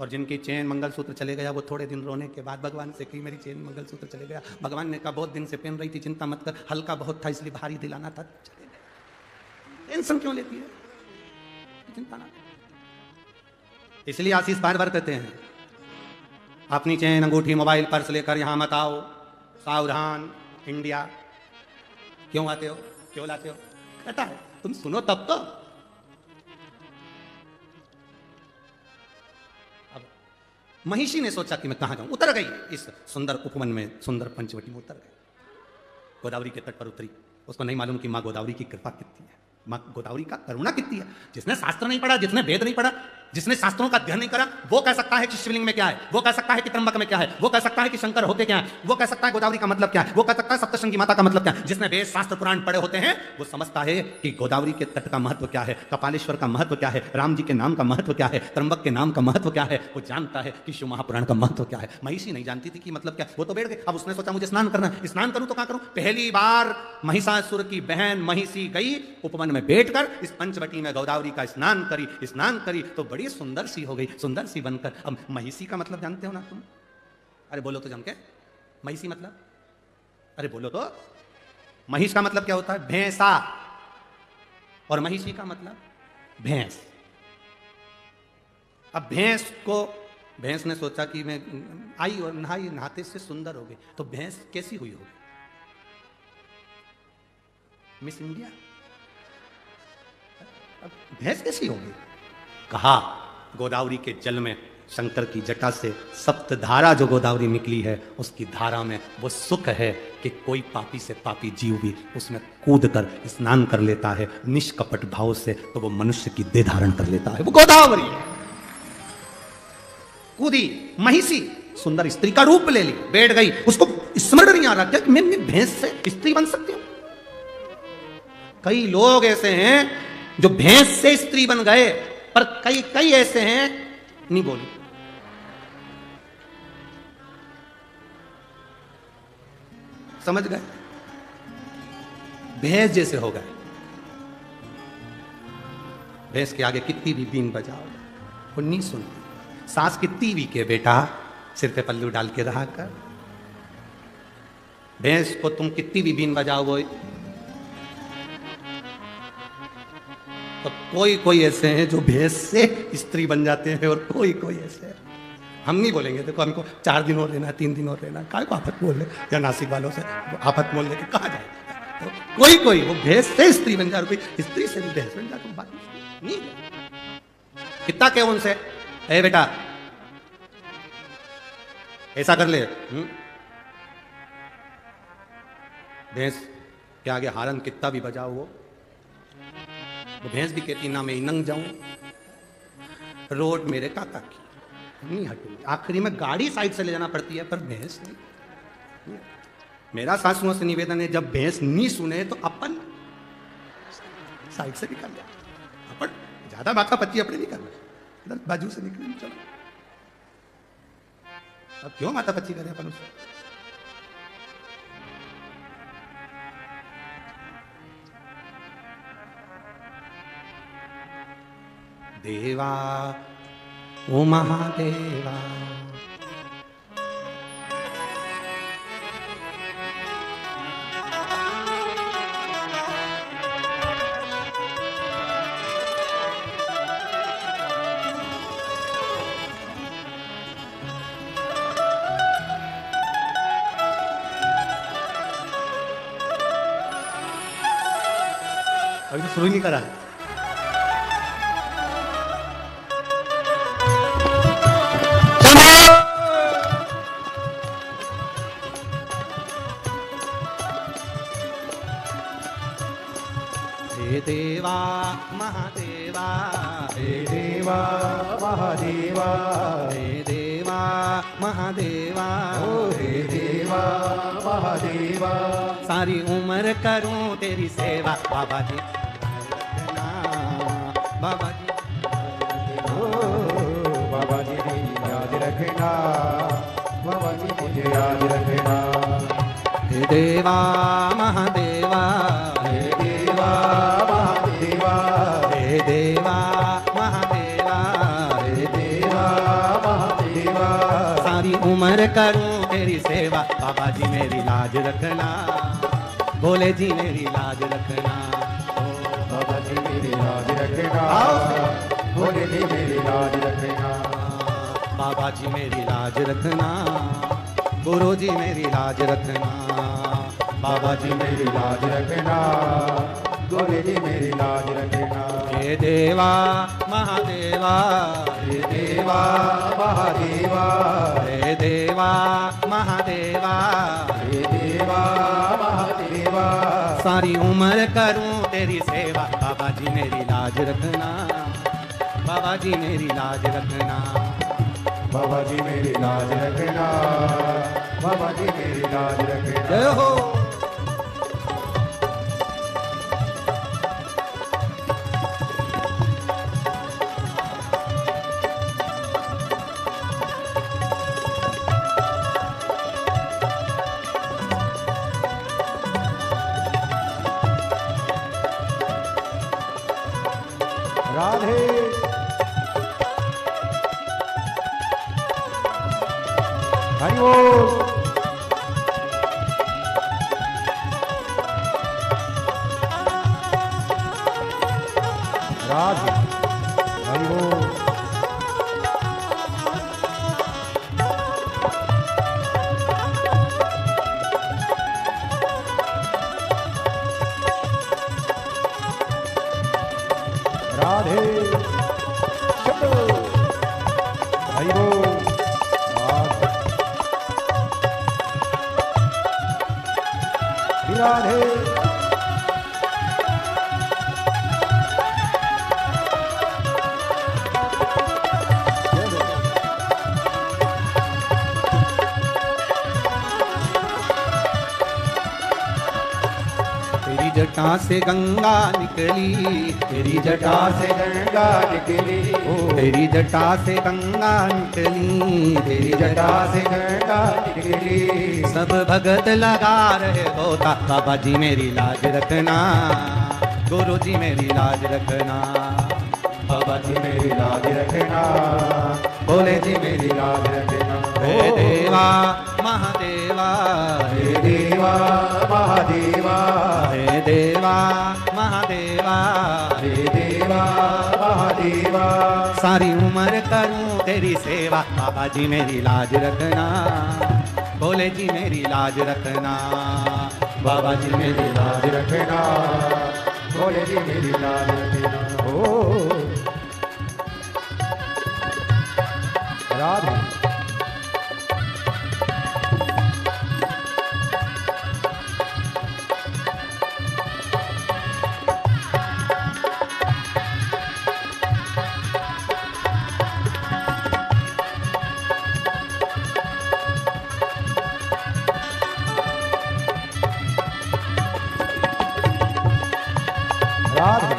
और जिनकी चेन मंगलसूत्र चले गया वो थोड़े दिन रोने के बाद भगवान से कही मेरी चेन मंगलसूत्र चले गया। भगवान ने कहा बहुत दिन से पहन रही थी, चिंता मत कर, हल्का बहुत था इसलिए भारी दिलाना था, चले गए। टेंशन क्यों लेती है, चिंता ना। इसलिए आशीष बार बार कहते हैं अपनी चेन अंगूठी मोबाइल पर्स लेकर यहां मत आओ, सावधान इंडिया। क्यों आते हो, क्यों लाते हो, कहता है तुम सुनो तब तो। अब महिषी ने सोचा कि मैं कहां जाऊं, उतर गई इस सुंदर उपवन में, सुंदर पंचवटी में उतर गई। गोदावरी के तट पर उतरी। उसको नहीं मालूम कि मां गोदावरी की कृपा कितनी है, मां गोदावरी का करुणा कितनी है। जिसने शास्त्र नहीं पढ़ा, जिसने वेद नहीं पढ़ा, जिसने शास्त्रों का अध्ययन नहीं करा, वो कह सकता है कि शिवलिंग में क्या है, वो कह सकता है कि त्र्यंबक में क्या है, वो कह सकता है कि शंकर होते क्या है, वो कह सकता है गोदावरी का मतलब क्या है, वो कह सकता है सप्तशृंगी माता का मतलब क्या है। जिसने वेद शास्त्र पुराण पढ़े होते हैं वो समझता है कि गोदावरी के तट का महत्व क्या है, कपालेश्वर का महत्व क्या है, राम जी के नाम का महत्व क्या है, त्र्यंबक के नाम का महत्व क्या है। वो जानता है कि शिव महापुराण का महत्व क्या है। महिषी नहीं जानती थी कि मतलब क्या। वो तो बैठ गई। अब उसने सोचा मुझे स्नान करना है, स्नान करूं तो क्या करूं। पहली बार महिषासुर की बहन महिषी गई उपवन में बैठकर इस पंचवटी में गोदावरी का स्नान करी तो बड़ी सुंदर सी हो गई, सुंदर सी बनकर। अब महिषी का मतलब जानते हो ना तुम? अरे बोलो तो जम के, महिषी मतलब, अरे बोलो तो। महिष का मतलब क्या होता है, भैंसा, और महिषी का मतलब भैंस। अब भैंस ने सोचा कि मैं आई और नहाते से सुंदर हो गई, तो भैंस कैसी हुई होगी, मिस इंडिया। अब भैंस कैसी होगी, कहा गोदावरी के जल में शंकर की जटा से सप्त धारा जो गोदावरी निकली है, उसकी धारा में वो सुख है कि कोई पापी से पापी जीव भी उसमें कूद कर स्नान कर लेता है निष्कपट भाव से, तो वो मनुष्य की देह धारण कर लेता है। वो गोदावरी है। कूदी महिषी, सुंदर स्त्री का रूप ले ली, बैठ गई। उसको स्मरण नहीं आ रहा क्या कि मैं भैंस से स्त्री बन सकती हूं। कई लोग ऐसे हैं जो भैंस से स्त्री बन गए, पर कई ऐसे हैं नहीं बोली। समझ गए, भैंस जैसे हो गए। भैंस के आगे कितनी भी बीन बजाओ वो नहीं सुनती। सास कितनी भी के बेटा सिर पे पल्लू डाल के रहा कर। भैंस को तुम कितनी भी बीन बजाओ वो। तो कोई ऐसे हैं जो भैंस से स्त्री बन जाते हैं, और कोई ऐसे हैं। हम नहीं बोलेंगे देखो हमको 4 दिन और रहना, 3 दिन और रहना, काय को आफत बोल ले, या नासिक वालों से आफत बोल ले के कहा जाए। तो कोई वो भैंस से स्त्री बन जा, कोई स्त्री से भी भैंस बन जा, तुम बात नहीं। कितना क्या उनसे, ए बेटा ऐसा कर ले। भैंस के आगे हारन कितना भी बजाओ वो भैंस भी कहती ना मैं नंग जाऊं, रोड मेरे काका की, नहीं हटूंगी। आखिरी में गाड़ी साइड से ले जाना पड़ती है, पर भैंस नहीं। मेरा सासुओं से निवेदन है, जब भैंस नहीं सुने तो अपन साइड से निकल जाए। अपन ज्यादा बाका पच्ची अपने नहीं करना, इधर बाजू से निकल चलो। अब क्यों माता पच्ची करें अपन उससे। देवा ओ महादेवा, अभी तो शुरू नहीं करा है। हे देवा महादेवा, हे देवा महादेवा, हे देवा महादेवा, ओ हे देवा महादेवा। सारी उम्र करूं तेरी सेवा बाबा जी, बाबा जी, ओ बाबा जी याद रखना, बाबा जी मुझे याद रखना। हे देवा महादेवा, हे देवा महादेवा, हे देवा महादेवा, हे देवा उम्र करूं तेरी सेवा, बाबा जी मेरी लाज रखना, भोले जी मेरी लाज रखना। बाबा जी मेरी लाज रखना, भोले जी मेरी लाज रखना। बाबा जी मेरी लाज रखना, गुरु जी मेरी लाज रखना। बाबा जी मेरी लाज रखना, भोले जी मेरी लाज रखना। हे देवा महादेवा, हे देवा महादेवा, हे देवा महादेवा, हे देवा महादेवा। सारी उम्र करूं तेरी सेवा, बाबा जी मेरी लाज रखना, बाबा जी मेरी लाज रखना। बाबा जी मेरी लाज रखना, बाबा जी मेरी लाज रखना। जय हो। राधे हरि बोल। राधे हरि बोल। राधे चलो हरि बोल। राधे तेरी जटा से गंगा निकली, तेरी जटा से गंगा निकली, तेरी जटा से गंगा निकली, तेरी जटा से गंगा निकली। सब भगत लगा रहे होता, बाबा जी मेरी लाज रखना, गुरु जी मेरी लाज रखना। बाबा जी मेरी लाज रखना, भोले जी मेरी लाज रखना। हे देवा महादेवा, हे देवा महादेवा, हे देवा महादेवा, हे देवा महादेवा। सारी उम्र करूं तेरी सेवा, बाबा जी मेरी लाज रखना, भोले जी मेरी लाज रखना। बाबा जी मेरी लाज रखना, भोले जी मेरी लाज रखना। ओ राधे राधे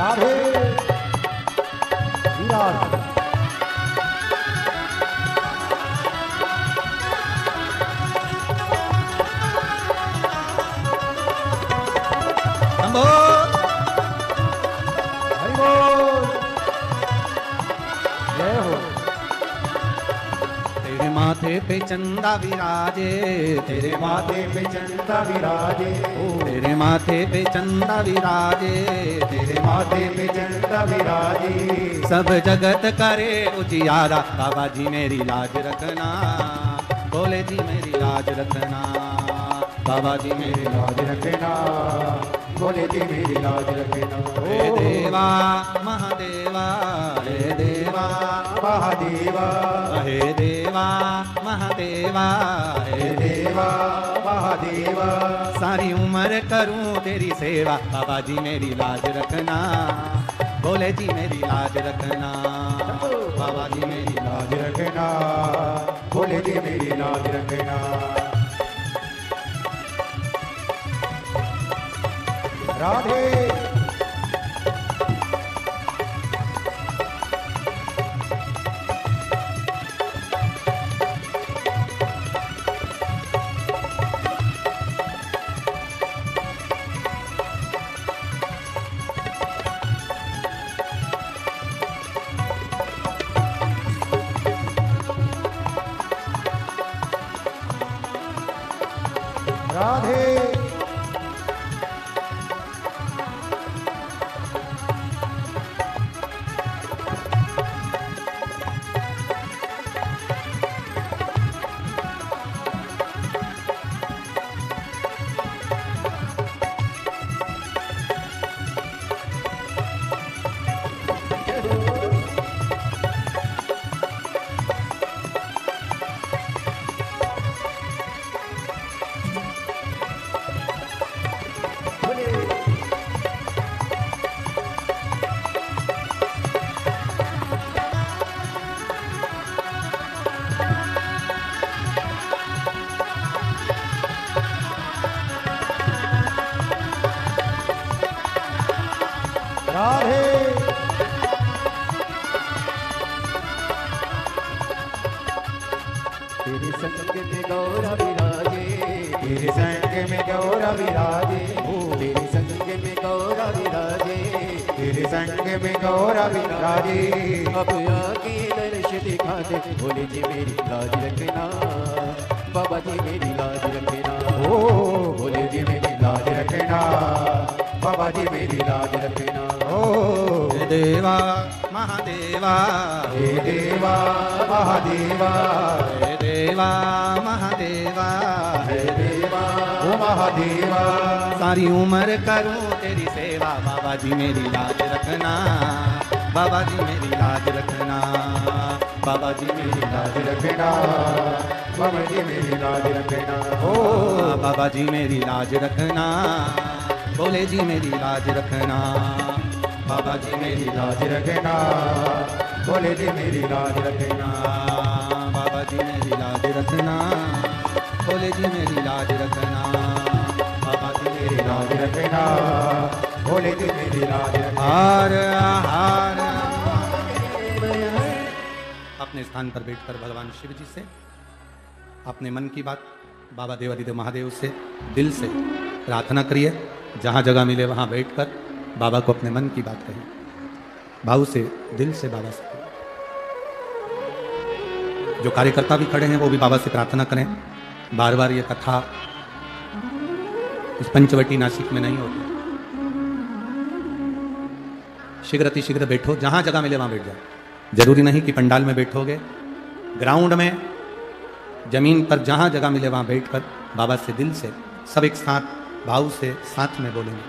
राधे राधे शंभो हरि बोल। जय हो। तेरे माथे पे चंदा विराजे, तेरे माथे पे चंदा विराजे, तेरे माथे पे चंदा विराजे, तेरे माथे पे चंदा विराजे। सब जगत करे उजियारा, बाबा जी मेरी लाज रखना, भोले जी मेरी लाज रखना। बाबा जी मेरी लाज रखना, भोले जी मेरी लाज रखना। हे देवा महादेवा, हे देवा महादेवा, हे देवा महादेवा, हे देवा महादेवा। सारी उम्र करूं तेरी सेवा, बाबा जी मेरी लाज रखना, भोले जी मेरी लाज रखना। बाबा जी मेरी लाज रखना, भोले जी मेरी लाज रखना। राधे राधे राधे तेरे संग में गौरा विराजे, तेरे संग में गौरा विराजे तेरे संग में गौरा विराजे, तेरे संग में गौरा विराजे अब आके दर्श दिखा दे, भोले जी मेरी लाज रखना, बाबा जी मेरी लाज रखना, ओ भोले जी मेरी लाज रखना बाबा जी मेरी लाज रखना ओ हे देवा महादेवा, हे देवा महादेवा हे देवा महादेवा, हे देवा ओ महादेवा सारी उम्र करूं तेरी सेवा, बाबा जी मेरी लाज रखना, बाबा जी मेरी लाज रखना, बाबा जी मेरी लाज लाज रखना बाबा जी मेरी लाज रखना ओ बाबा जी मेरी लाज रखना, भोले जी मेरी लाज रखना, बाबा जी मेरी लाज लाज रखना बोले जी मेरी लाज रखना बाबा जी मेरी लाज रखना, भोले जी मेरी लाज रखना, बाबा जी मेरी लाज लाज रखना बोले जी मेरी लाज रखना हार हार। अपने स्थान पर बैठकर भगवान शिव जी से अपने मन की बात बाबा देवादिदेव महादेव से दिल से प्रार्थना करिए। जहाँ जगह मिले वहाँ बैठकर बाबा को अपने मन की बात कहिए, भाव से दिल से बाबा से कहिए। जो कार्यकर्ता भी खड़े हैं वो भी बाबा से प्रार्थना करें। बार बार ये कथा इस पंचवटी नासिक में नहीं होती। शीघ्र अतिशीघ्र बैठो, जहाँ जगह मिले वहाँ बैठ जाओ। जरूरी नहीं कि पंडाल में बैठोगे, ग्राउंड में, जमीन पर, जहाँ जगह मिले वहाँ बैठकर बाबा से दिल से सब एक साथ भाव से साथ में बोलेंगे।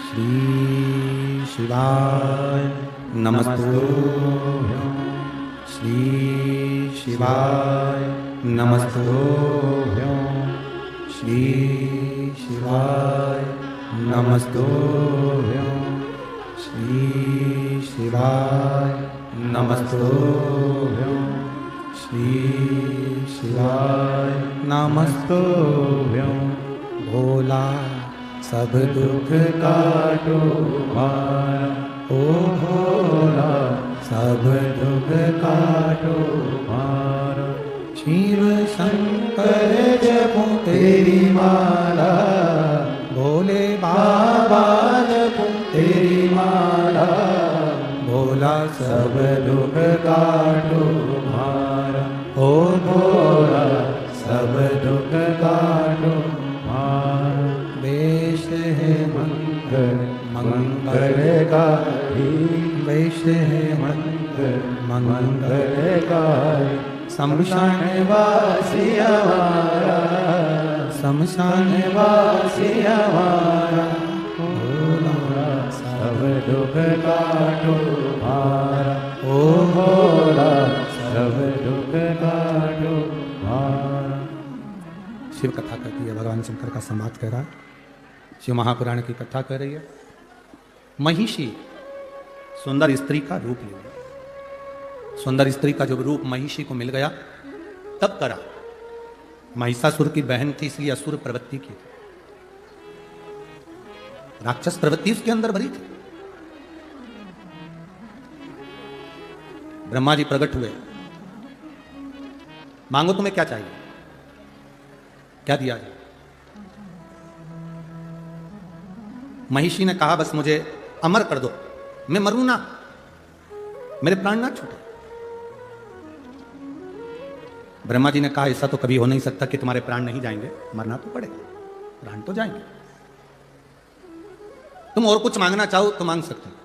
श्री शिवाय नमस्तुभ्यं, श्री शिवाय नमस्तुभ्यं, श्री शिवाय नमस्तुभ्यं, श्री शिवाय नमस्तुभ्यं, श्री शिवाय नमस्तुभ्यं। भोला सब दुख काटो मारा, ओ भोला सब दुख काटो मारा। शिव शंकर जपो तेरी माला, भोले बाबा जपो तेरी माला। भोला सब दुख काटो मारा, ओ भोला सब दुख काटो मारा। वेश है मंगल मंगलकारी, वेश है मंगल मंगलकारी। शमशान वासी हमारा, शमशान वासी हमारा। भोला सब दुख काटो मारा, ओ भोला सब दुख काटो मारा। शिव कथा कहती है, भगवान शंकर का संवाद कह रहा है। शिव महापुराण की कथा कह रही है। महिषी सुंदर स्त्री का रूप ले लिया। सुंदर स्त्री का जब रूप महिषी को मिल गया तब करा। महिषासुर की बहन थी, इसलिए असुर प्रवृत्ति की थी, राक्षस प्रवृत्ति उसके अंदर भरी थी। ब्रह्मा जी प्रकट हुए, मांगो तुम्हें क्या चाहिए, क्या दिया जाए। महिषी ने कहा बस मुझे अमर कर दो, मैं मरूं ना, मेरे प्राण ना छूटे। ब्रह्मा जी ने कहा ऐसा तो कभी हो नहीं सकता कि तुम्हारे प्राण नहीं जाएंगे, मरना तो पड़ेगा, प्राण तो जाएंगे। तुम और कुछ मांगना चाहो तो मांग सकते हो।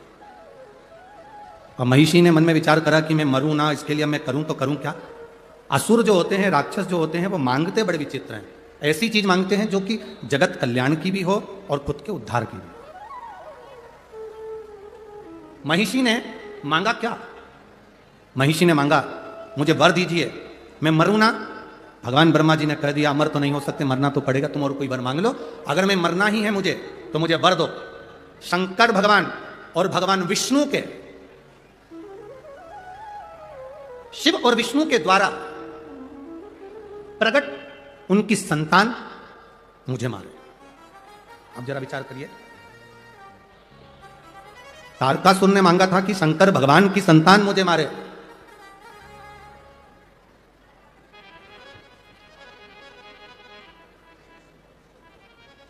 और महिषी ने मन में विचार करा कि मैं मरूं ना, इसके लिए मैं करूं तो करूं क्या। असुर जो होते हैं, राक्षस जो होते हैं, वो मांगते बड़े विचित्र हैं। ऐसी चीज मांगते हैं जो कि जगत कल्याण की भी हो और खुद के उद्धार की भी। महिषी ने मांगा क्या? महिषी ने मांगा मुझे वर दीजिए, मैं मरूं ना। भगवान ब्रह्मा जी ने कह दिया अमर तो नहीं हो सकते, मरना तो पड़ेगा, तुम और कोई वर मांग लो। अगर मैं मरना ही है मुझे तो मुझे वर दो। शंकर भगवान और भगवान विष्णु के, शिव और विष्णु के द्वारा प्रकट उनकी संतान मुझे मारे। अब जरा विचार करिए, तारकासुर ने मांगा था कि शंकर भगवान की संतान मुझे मारे।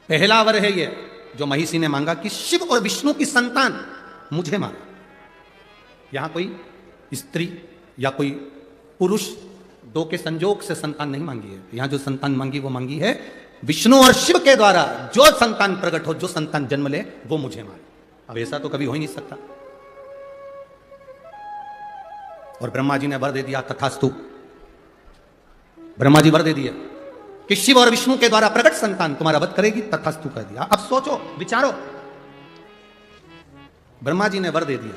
पहला वर है ये जो महिषी ने मांगा कि शिव और विष्णु की संतान मुझे मारे। यहां कोई स्त्री या कोई पुरुष दो के संजोग से संतान नहीं मांगी है। यहां जो संतान मांगी वो मांगी है विष्णु और शिव के द्वारा जो संतान प्रकट हो, जो संतान जन्म ले, वो मुझे मारे। अब ऐसा तो कभी हो ही नहीं सकता। और ब्रह्मा जी ने वर दे दिया, तथास्तु। ब्रह्मा जी वर दे दिया कि शिव और विष्णु के द्वारा प्रकट संतान तुम्हारा वध करेगी, तथास्तु कह दिया। अब सोचो विचारो, ब्रह्मा जी ने वर दे दिया।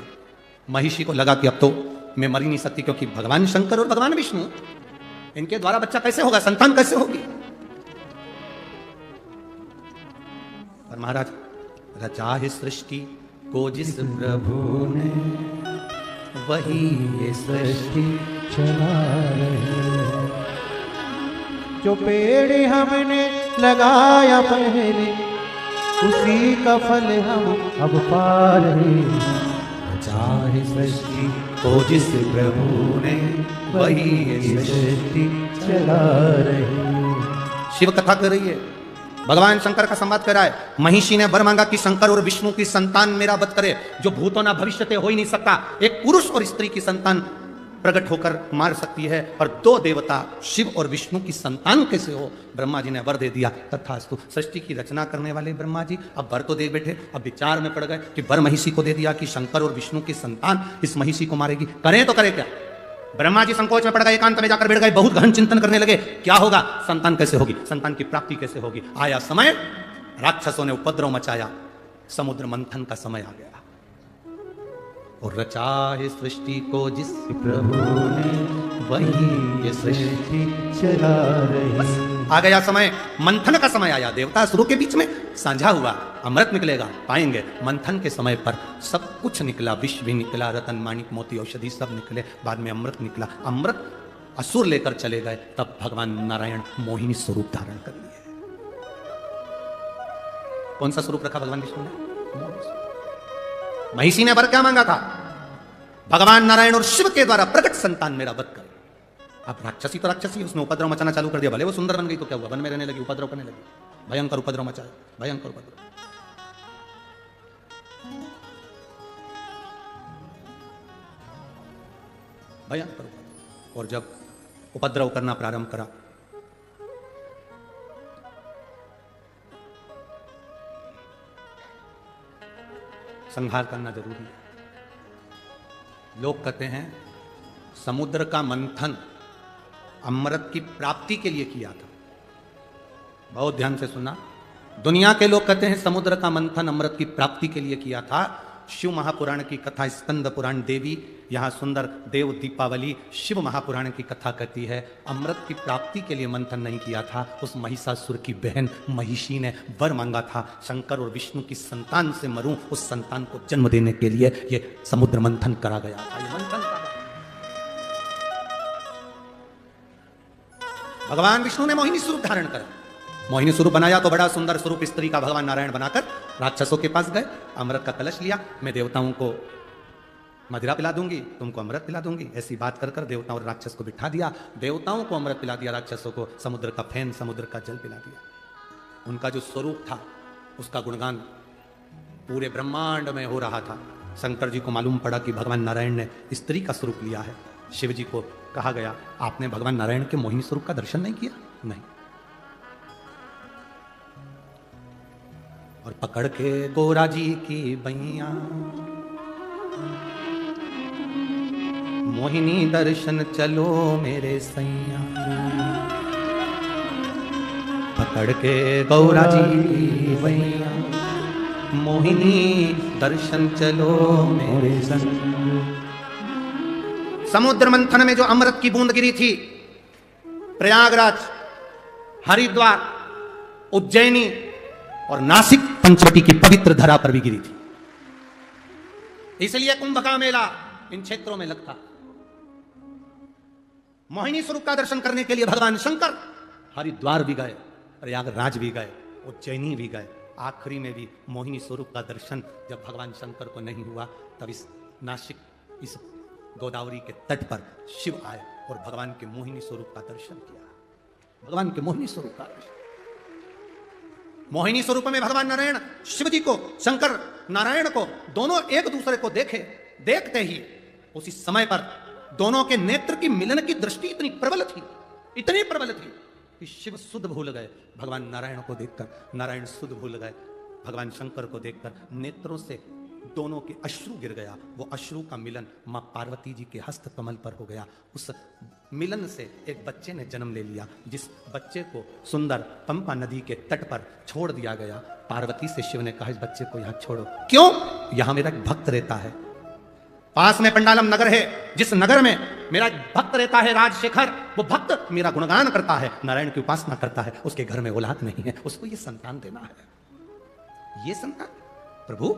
महिषी को लगा कि अब तो मैं मर ही नहीं सकती, क्योंकि भगवान शंकर और भगवान विष्णु, इनके द्वारा बच्चा कैसे होगा, संतान कैसे होगी। पर महाराज, रचा है सृष्टि को जिस प्रभु ने, वही ये सृष्टि चला रहे। जो पेड़ हमने लगाया पहले, उसी का फल हम अब पा रहे। चाहे सृष्टि को जिस प्रभु ने, वही ये सृष्टि चला रहे। शिव कथा कर रही है, भगवान शंकर का संवाद कर रहा है। महिषी ने वर मांगा कि शंकर और विष्णु की संतान मेरा वध करे, जो भूतों ना भविष्यते हो ही नहीं सकता। एक पुरुष और स्त्री की संतान प्रकट होकर मार सकती है, और दो देवता शिव और विष्णु की संतान कैसे हो। ब्रह्मा जी ने वर दे दिया, तथास्तु। सृष्टि की रचना करने वाले ब्रह्मा जी अब वर तो दे बैठे, अब विचार में पड़ गए कि वर महिषी को दे दिया कि शंकर और विष्णु की संतान इस महिषी को मारेगी, करें तो करें क्या। ब्रह्मा जी संकोच में पड़ गए, एकांत में जाकर बैठ गए, बहुत गहन चिंतन करने लगे। क्या होगा, संतान कैसे होगी, संतान की प्राप्ति कैसे होगी। आया समय, राक्षसों ने उपद्रव मचाया, समुद्र मंथन का समय आ गया। और रचा है सृष्टि को जिस प्रभु ने, वही ये सृष्टि चला रहे। बस आ गया समय, मंथन का समय आया। देवता असुरों के बीच में साझा हुआ, अमृत निकलेगा, पाएंगे। मंथन के समय पर सब कुछ निकला, विष भी निकला, रतन माणिक मोती औषधि सब निकले, बाद में अमृत निकला। अमृत असुर लेकर चले गए, तब भगवान नारायण मोहिनी स्वरूप धारण कर लिए। कौन सा स्वरूप रखा भगवान विष्णु ने? महिषी ने वर क्या मांगा था? भगवान नारायण और शिव के द्वारा प्रकट संतान मेरा वध करे। अब राक्षसी तो राक्षसी, उसने उपद्रव मचाना चालू कर दिया। भले वो सुंदर बन गई तो क्या हुआ, वन में रहने लगी, उपद्रव करने लगी, भयंकर उपद्रव मचाया, भयंकर उपद्रव। भयंकर उपद्रव। और जब उपद्रव करना प्रारंभ करा, संहार करना जरूरी है। लोग कहते हैं समुद्र का मंथन अमृत की प्राप्ति के लिए किया था। बहुत ध्यान से सुनना, दुनिया के लोग कहते हैं समुद्र का मंथन अमृत की प्राप्ति के लिए किया था। शिव महापुराण की कथा, स्कंद पुराण, देवी यहाँ सुंदर देव दीपावली, शिव महापुराण की कथा कहती है अमृत की प्राप्ति के लिए मंथन नहीं किया था। उस महिषासुर की बहन महिषी ने वर मांगा था, शंकर और विष्णु की संतान से मरूं, उस संतान को जन्म देने के लिए ये समुद्र मंथन करा गया था। ये मंथन करा, भगवान विष्णु ने मोहिनी स्वरूप धारण करा। मोहिनी स्वरूप बनाया तो बड़ा सुंदर स्वरूप स्त्री का भगवान नारायण बनाकर राक्षसों के पास गए, अमृत का कलश लिया। मैं देवताओं को मदिरा पिला दूंगी, तुमको अमृत पिला दूंगी, ऐसी बात कर कर देवताओं और राक्षस को बिठा दिया। देवताओं को अमृत पिला दिया, राक्षसों को समुद्र का फैन, समुद्र का जल पिला दिया। उनका जो स्वरूप था उसका गुणगान पूरे ब्रह्मांड में हो रहा था। शंकर जी को मालूम पड़ा कि भगवान नारायण ने स्त्री का स्वरूप लिया है। शिव जी को कहा गया, आपने भगवान नारायण के मोहिनी स्वरूप का दर्शन नहीं किया? नहीं। और पकड़ के गोरा जी की बैया, मोहिनी दर्शन चलो मेरे सैया, पकड़ के गौरा जी की बैया, मोहिनी दर्शन चलो मेरे सैया। समुद्र मंथन में जो अमृत की बूंद गिरी थी, प्रयागराज, हरिद्वार, उज्जैनी और नासिक पंचवटी की पवित्र धरा पर भी गिरी थी। इसलिए कुंभ का मेला इन क्षेत्रों में लगता। मोहिनी स्वरूप का दर्शन करने के लिए भगवान शंकर हरिद्वार भी गए, प्रयागराज भी गए, उज्जैनी भी गए। आखिरी में भी मोहिनी स्वरूप का दर्शन जब भगवान शंकर को नहीं हुआ, तब इस नासिक, इस गोदावरी के तट पर शिव आए और भगवान के मोहिनी स्वरूप का दर्शन किया। भगवान के मोहिनी स्वरूप का दर्शन, मोहिनी स्वरूप में भगवान नारायण शिव जी को, शंकर नारायण को, दोनों एक दूसरे को देखे। देखते ही उसी समय पर दोनों के नेत्र की मिलन की दृष्टि इतनी प्रबल थी, इतनी प्रबल थी कि शिव सुध भूल गए भगवान नारायण को देखकर, नारायण सुध भूल गए भगवान शंकर को देखकर। नेत्रों से दोनों के अश्रु गिर गया। वो अश्रु का मिलन मां पार्वती जी के हस्त कमल पर हो गया। उस मिलन से एक बच्चे ने जन्म ले लिया, जिस बच्चे को सुंदर पंपा नदी के तट पर छोड़ दिया गया। पार्वती से शिव ने कहा, इस बच्चे को यहां छोड़ो। क्यों? यहां मेरा एक भक्त रहता है, पास में पंडालम नगर है, जिस नगर में मेरा भक्त रहता है राजशेखर, वो भक्त मेरा गुणगान करता है, नारायण की उपासना करता है, उसके घर में औलाद नहीं है, उसको ये संतान देना है। ये संतान प्रभु,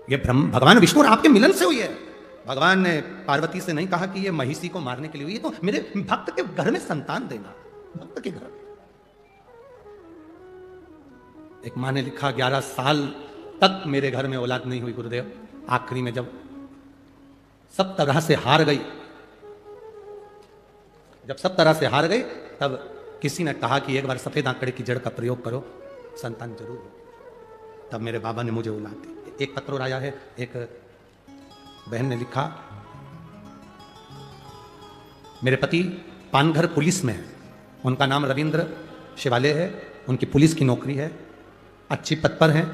ये ब्रह्म भगवान विष्णु और आपके मिलन से हुई है। भगवान ने पार्वती से नहीं कहा कि ये महिषी को मारने के लिए हुई है, तो मेरे भक्त के घर में संतान देना, भक्त के घर। एक मां ने लिखा, 11 साल तक मेरे घर में औलाद नहीं हुई गुरुदेव। आखिरी में जब सब तरह से हार गई, जब सब तरह से हार गई, तब किसी ने कहा कि एक बार सफेद आंकड़े की जड़ का प्रयोग करो, संतान जरूर हो। तब मेरे बाबा ने मुझे औलाद दी। एक पत्र और आया है, एक बहन ने लिखा, मेरे पति पानघर पुलिस में है, उनका नाम रविंद्र शिवाले है, उनकी पुलिस की नौकरी है, अच्छी पद पर है।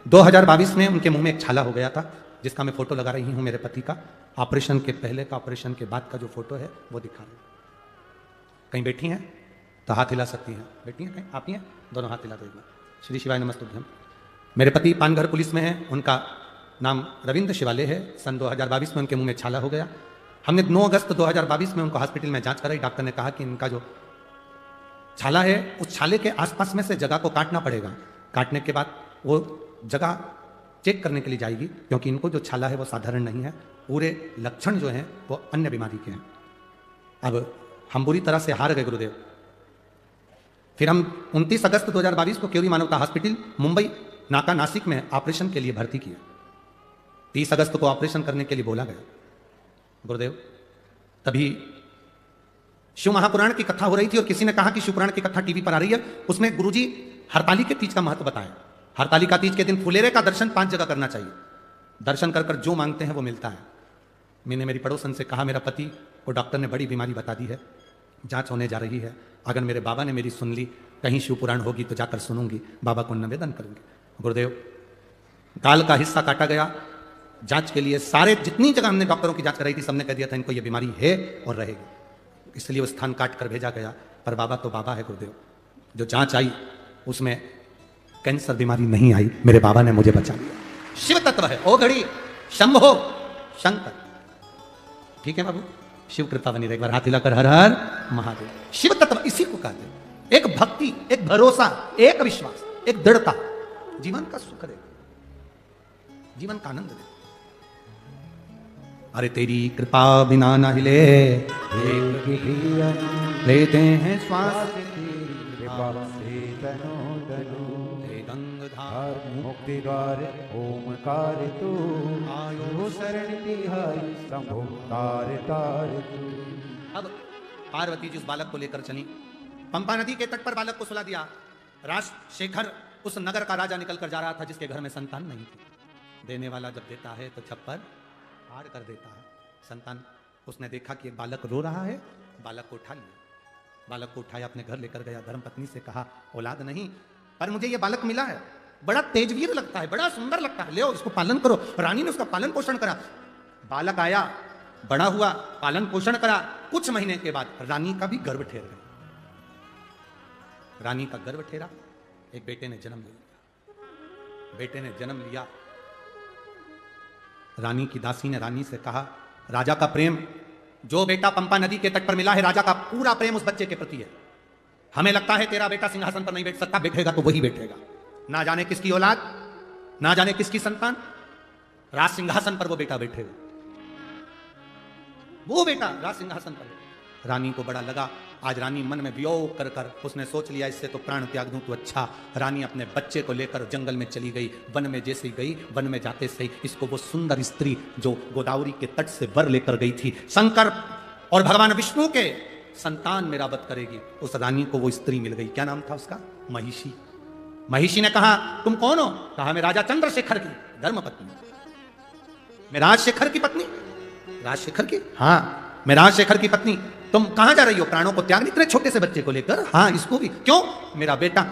2022 में उनके मुंह में एक छाला हो गया था, जिसका मैं फोटो लगा रही हूं मेरे पति का। ऑपरेशन के पहले का, ऑपरेशन के बाद का जो फोटो है वो दिखा रही। कहीं बैठी हैं तो हाथ हिला सकती हैं, बैठी हैं कहीं, आप ही हैं, दोनों हाथ हिला देंगे। श्री शिवाय नमस्तुभ्यम। मेरे पति पानघर पुलिस में है, उनका नाम रविंद्र शिवाले है। सन 2022 में उनके मुंह में छाला हो गया। हमने 9 अगस्त 2022 में उनको हॉस्पिटल में जांच कराई। डॉक्टर ने कहा कि इनका जो छाला है, उस छाले के आसपास में से जगह को काटना पड़ेगा। काटने के बाद वो जगह चेक करने के लिए जाएगी, क्योंकि इनको जो छाला है वो साधारण नहीं है, पूरे लक्षण जो हैं वो अन्य बीमारी के हैं। अब हम बुरी तरह से हार गए गुरुदेव। फिर हम 29 अगस्त 2022 को केवरी मानवता हॉस्पिटल मुंबई नाका नासिक में ऑपरेशन के लिए भर्ती किया। 30 अगस्त को ऑपरेशन करने के लिए बोला गया गुरुदेव। तभी शिव महापुराण की कथा हो रही थी और किसी ने कहा कि शिवपुराण की कथा टीवी पर आ रही है, उसमें गुरुजी हरताली के तीज का महत्व बताया। हरताली का तीज के दिन फुलेरे का दर्शन 5 जगह करना चाहिए। दर्शन कर कर जो मांगते हैं वो मिलता है। मैंने मेरी पड़ोसन से कहा, मेरा पति को डॉक्टर ने बड़ी बीमारी बता दी है, जांच होने जा रही है, अगर मेरे बाबा ने मेरी सुन ली, कहीं शिवपुराण होगी तो जाकर सुनूंगी, बाबा को निवेदन करूंगी। गुरुदेव, गाल का हिस्सा काटा गया जांच के लिए। सारे जितनी जगह हमने डॉक्टरों की जांच कराई थी, सबने कह दिया था इनको ये बीमारी है और रहेगी, इसलिए वो स्थान काट कर भेजा गया। पर बाबा तो बाबा है गुरुदेव। जो जांच आई उसमें कैंसर बीमारी नहीं आई, मेरे बाबा ने मुझे बचा लिया। शिव तत्व है, ओ घड़ी शंभो शंकर। ठीक है बाबू, शिव कृपा बनी रहे। एक बार हाथ हिलाकर हर हर महादेव। शिव तत्व इसी को कहते हैं। एक भक्ति, एक भरोसा, एक विश्वास, एक दृढ़ता जीवन का सुख दे, जीवन का आनंद दे। अरे तेरी कृपा बिना न हिले एक लेते हैं श्वास, कृपा से तनो तनु गंगधार मुक्ति द्वार ओमकार तू आयो शरण तिहारी शंभो तार तार तू। अब पार्वती जी उस बालक को लेकर चली। पंपा नदी के तट पर बालक को सुला दिया। राजशेखर उस नगर का राजा निकल कर जा रहा था, जिसके घर में संतान नहीं थी। देने वाला जब देता है तो छप्पर फाड़ कर देता है। संतान उसने देखा कि एक बालक रो रहा है, बालक को उठा लिया, बालक को उठाया, अपने घर लेकर गया। धर्मपत्नी से कहा, औलाद नहीं, पर मुझे ये बालक मिला है, बड़ा तेजवीर लगता है, बड़ा सुंदर लगता है, ले आओ इसको पालन करो। रानी ने उसका पालन पोषण करा, बालक आया, बड़ा हुआ, पालन पोषण करा। कुछ महीने के बाद रानी का भी गर्भ ठहर गया। रानी का गर्भ ठहरा, एक बेटे ने जन्म लिया। बेटे ने जन्म लिया, रानी की दासी ने रानी से कहा, राजा का प्रेम, जो बेटा पंपा नदी के तट पर मिला है, राजा का पूरा प्रेम उस बच्चे के प्रति है। हमें लगता है तेरा बेटा सिंहासन पर नहीं बैठ सकता, बैठेगा तो वही बैठेगा। ना जाने किसकी औलाद, ना जाने किसकी संतान, राज सिंहासन पर वो बेटा बैठेगा, वो बेटा राज सिंहासन पर। रानी को बड़ा लगा। आज रानी मन में वियोग कर कर उसने सोच लिया, इससे तो प्राण त्याग दूं तो अच्छा। रानी अपने बच्चे को लेकर जंगल में चली गई। वन में जैसे गई, वन में जाते से इसको वो सुंदर स्त्री जो गोदावरी के तट से वर लेकर गई थी, शंकर और भगवान विष्णु के संतान मेरा वध करेगी, उस रानी को वो स्त्री मिल गई। क्या नाम था उसका? महिषी। महिषी ने कहा, तुम कौन हो? कहा, मैं राजा चंद्रशेखर की धर्मपत्नी। मैं राजशेखर की पत्नी? राजशेखर की? हाँ, मैं राजशेखर की पत्नी। तुम कहां जा रही हो? प्राणों को त्याग, इतने छोटे से बच्चे को लेकर? हाँ, इसको भी। क्यों? मेरा बेटा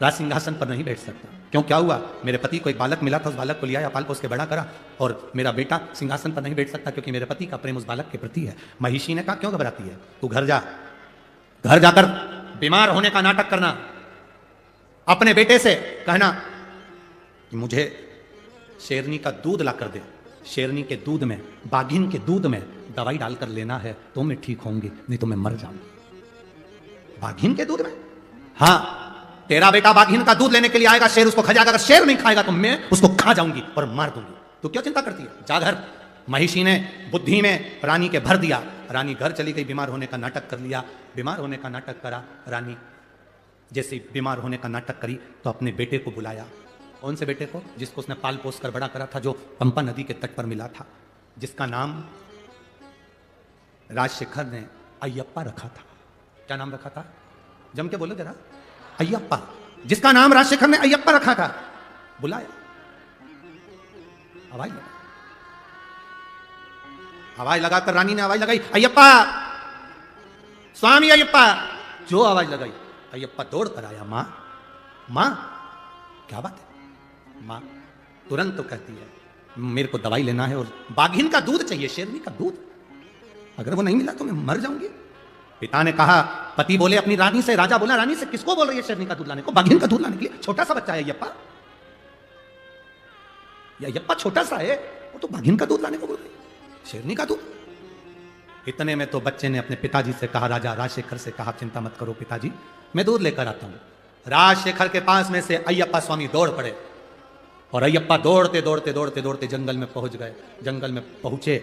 राज सिंहासन पर नहीं बैठ सकता। क्यों, क्या हुआ? मेरे पति को एक बालक मिला था, उस बालक को लिया, पाल पोस के बड़ा करा, और मेरा बेटा सिंहासन पर नहीं बैठ सकता क्योंकि मेरे पति का प्रेम उस बालक के प्रति है। महिषी ने कहा, क्यों घबराती है? तू घर जा, घर जाकर बीमार होने का नाटक करना, अपने बेटे से कहना कि मुझे शेरनी का दूध ला कर दे, शेरनी के दूध में, बाघिन के दूध में दवाई डालकर लेना है तो मैं ठीक होंगी, नहीं तो मैं मर जाऊंगी। बाघिन के दूध में? हाँ, तेरा बेटा बाघिन का दूध लेने के लिए आएगा, शेर उसको खा जाएगा। अगर शेर नहीं खाएगा तो मैं उसको खा जाऊंगी और मार दूंगी। तो क्यों चिंता करती है? जा घर। महिषी ने बुद्धि में रानी के भर दिया। रानी घर चली गई, बीमार होने का नाटक कर लिया। बीमार होने का नाटक करा रानी, जैसे बीमार होने का नाटक करी तो अपने बेटे को बुलाया। कौन से बेटे को? जिसको उसने पाल पोस कर बड़ा करा था, जो पंपा नदी के तट पर मिला था, जिसका नाम राजशेखर ने अयप्पा रखा था। क्या नाम रखा था? जम के बोलो जरा। अयप्पा। जिसका नाम राजशेखर ने अयप्पा रखा था। बुलाया, आवाज लगा, आवाज लगाकर रानी ने आवाज लगाई, अयप्पा, स्वामी अयप्पा। जो आवाज लगाई, अयप्पा दौड़ कर आया। मां, मां, क्या बात है? मां तुरंत तो कहती है, मेरे को दवाई लेना है और बाघिन का दूध चाहिए, शेरनी का दूध, अगर वो नहीं मिला तो मैं मर जाऊंगी। पिता ने कहा, पति बोले अपनी रानी से, राजा बोला रानी से, किसको बोल रही है शेरनी का दूध लाने को? बाघिन का दूध लाने के लिए? छोटा सा बच्चा है अयप्पा, अयप्पा छोटा सा है, वो तो बाघिन का दूध लाने को बोल रही है, शेरनी का दूध। इतने में तो बच्चे ने अपने पिताजी से कहा, राजा राजशेखर से कहा, चिंता मत करो पिताजी, मैं दूध लेकर आता हूं। राजशेखर के पास में से अयप्पा स्वामी दौड़ पड़े और अयप्पा दौड़ते दौड़ते दौड़ते दौड़ते जंगल में पहुंच गए। जंगल में पहुंचे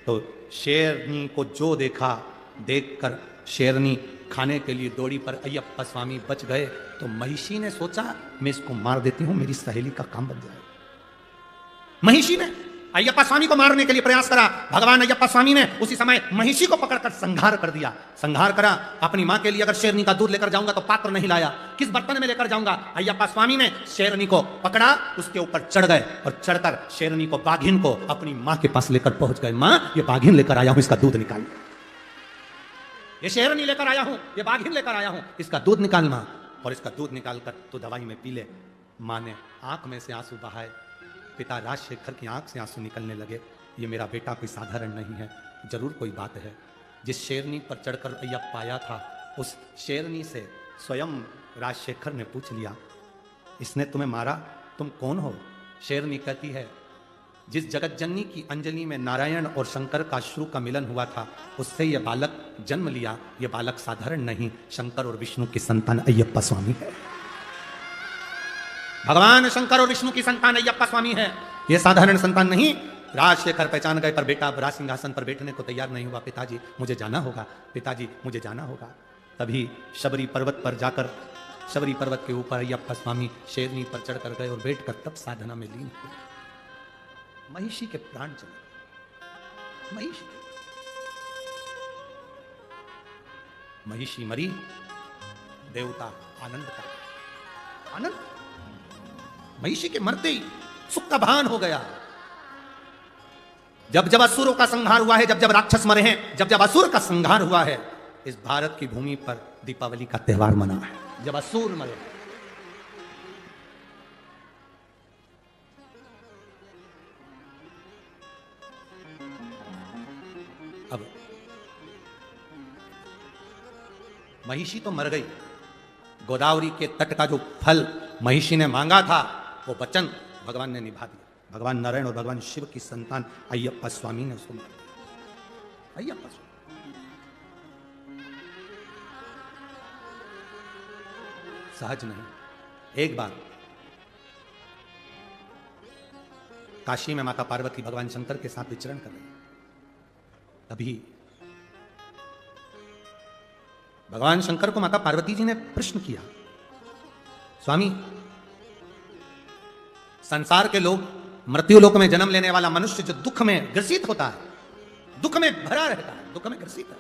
तो शेरनी को जो देखा, देखकर शेरनी खाने के लिए दौड़ी पर अयप्पा स्वामी बच गए। तो महिषी ने सोचा, मैं इसको मार देती हूं, मेरी सहेली का काम बन जाए। महिषी ने अयप्पा स्वामी को मारने के लिए प्रयास करा। भगवान अयप्पा स्वामी ने उसी समय महिषी को पकड़कर संहार कर दिया। संहार करा। अपनी मां के लिए अगर शेरनी का दूध लेकर जाऊंगा तो पात्र नहीं लाया, किस बर्तन में लेकर जाऊंगा? अयप्पा स्वामी ने शेरनी को पकड़ा, उसके ऊपर चढ़ गए और चढ़कर शेरनी को, बाघिन को अपनी मां के पास लेकर पहुंच गए। मां, ये बाघिन लेकर आया हूं, इसका दूध निकाल। ये शेरनी लेकर आया हूं, ये बाघिन लेकर आया हूं, इसका दूध निकाल मां, और इसका दूध निकालकर तो दवाई में पी ले। मां ने आंख में से आंसू बहाए। पिता राजशेखर की आंख से आंसू निकलने लगे। ये मेरा बेटा कोई साधारण नहीं है, जरूर कोई बात है। जिस शेरनी पर चढ़कर अयप्पा आया था, उस शेरनी से स्वयं राजशेखर ने पूछ लिया, इसने तुम्हें मारा, तुम कौन हो? शेरनी कहती है, जिस जगत जननी की अंजलि में नारायण और शंकर का अश्रु का मिलन हुआ था, उससे यह बालक जन्म लिया। यह बालक साधारण नहीं, शंकर और विष्णु की संतान अयप्पा स्वामी है। भगवान शंकर और विष्णु की संतान अयप्पा स्वामी है, यह साधारण संतान नहीं। राजशेखर पहचान गए, पर बेटा राज सिंहासन पर बैठने को तैयार नहीं हुआ। पिताजी मुझे जाना होगा, पिताजी मुझे जाना होगा। तभी शबरी पर्वत पर जाकर, शबरी पर्वत के ऊपर अयप्पा स्वामी शेरनी पर चढ़कर गए और बैठकर तब साधना में लीन हुए। महिषी के प्राण चले। महिषी मरी, देवता आनंद का आनंद। महिषी के मरते ही सुख का भान हो गया। जब जब असुरों का संहार हुआ है, जब जब राक्षस मरे हैं, जब जब असुर का संहार हुआ है, इस भारत की भूमि पर दीपावली का त्योहार मना है। जब असुर मरे, अब महिषी तो मर गई, गोदावरी के तट का जो फल महिषी ने मांगा था वो वचन भगवान ने निभा दिया। भगवान नारायण और भगवान शिव की संतान अय्यप्पा स्वामी ने उसको मार दिया। अय्यप्पा स्वामी सहज नहीं। एक बार काशी में माता पार्वती भगवान शंकर के साथ विचरण कर रही, तभी भगवान शंकर को माता पार्वती जी ने प्रश्न किया, स्वामी, संसार के लोग, मृत्यु लोक में जन्म लेने वाला मनुष्य जो दुख में ग्रसित होता है, दुख में भरा रहता है, दुख में ग्रसित है,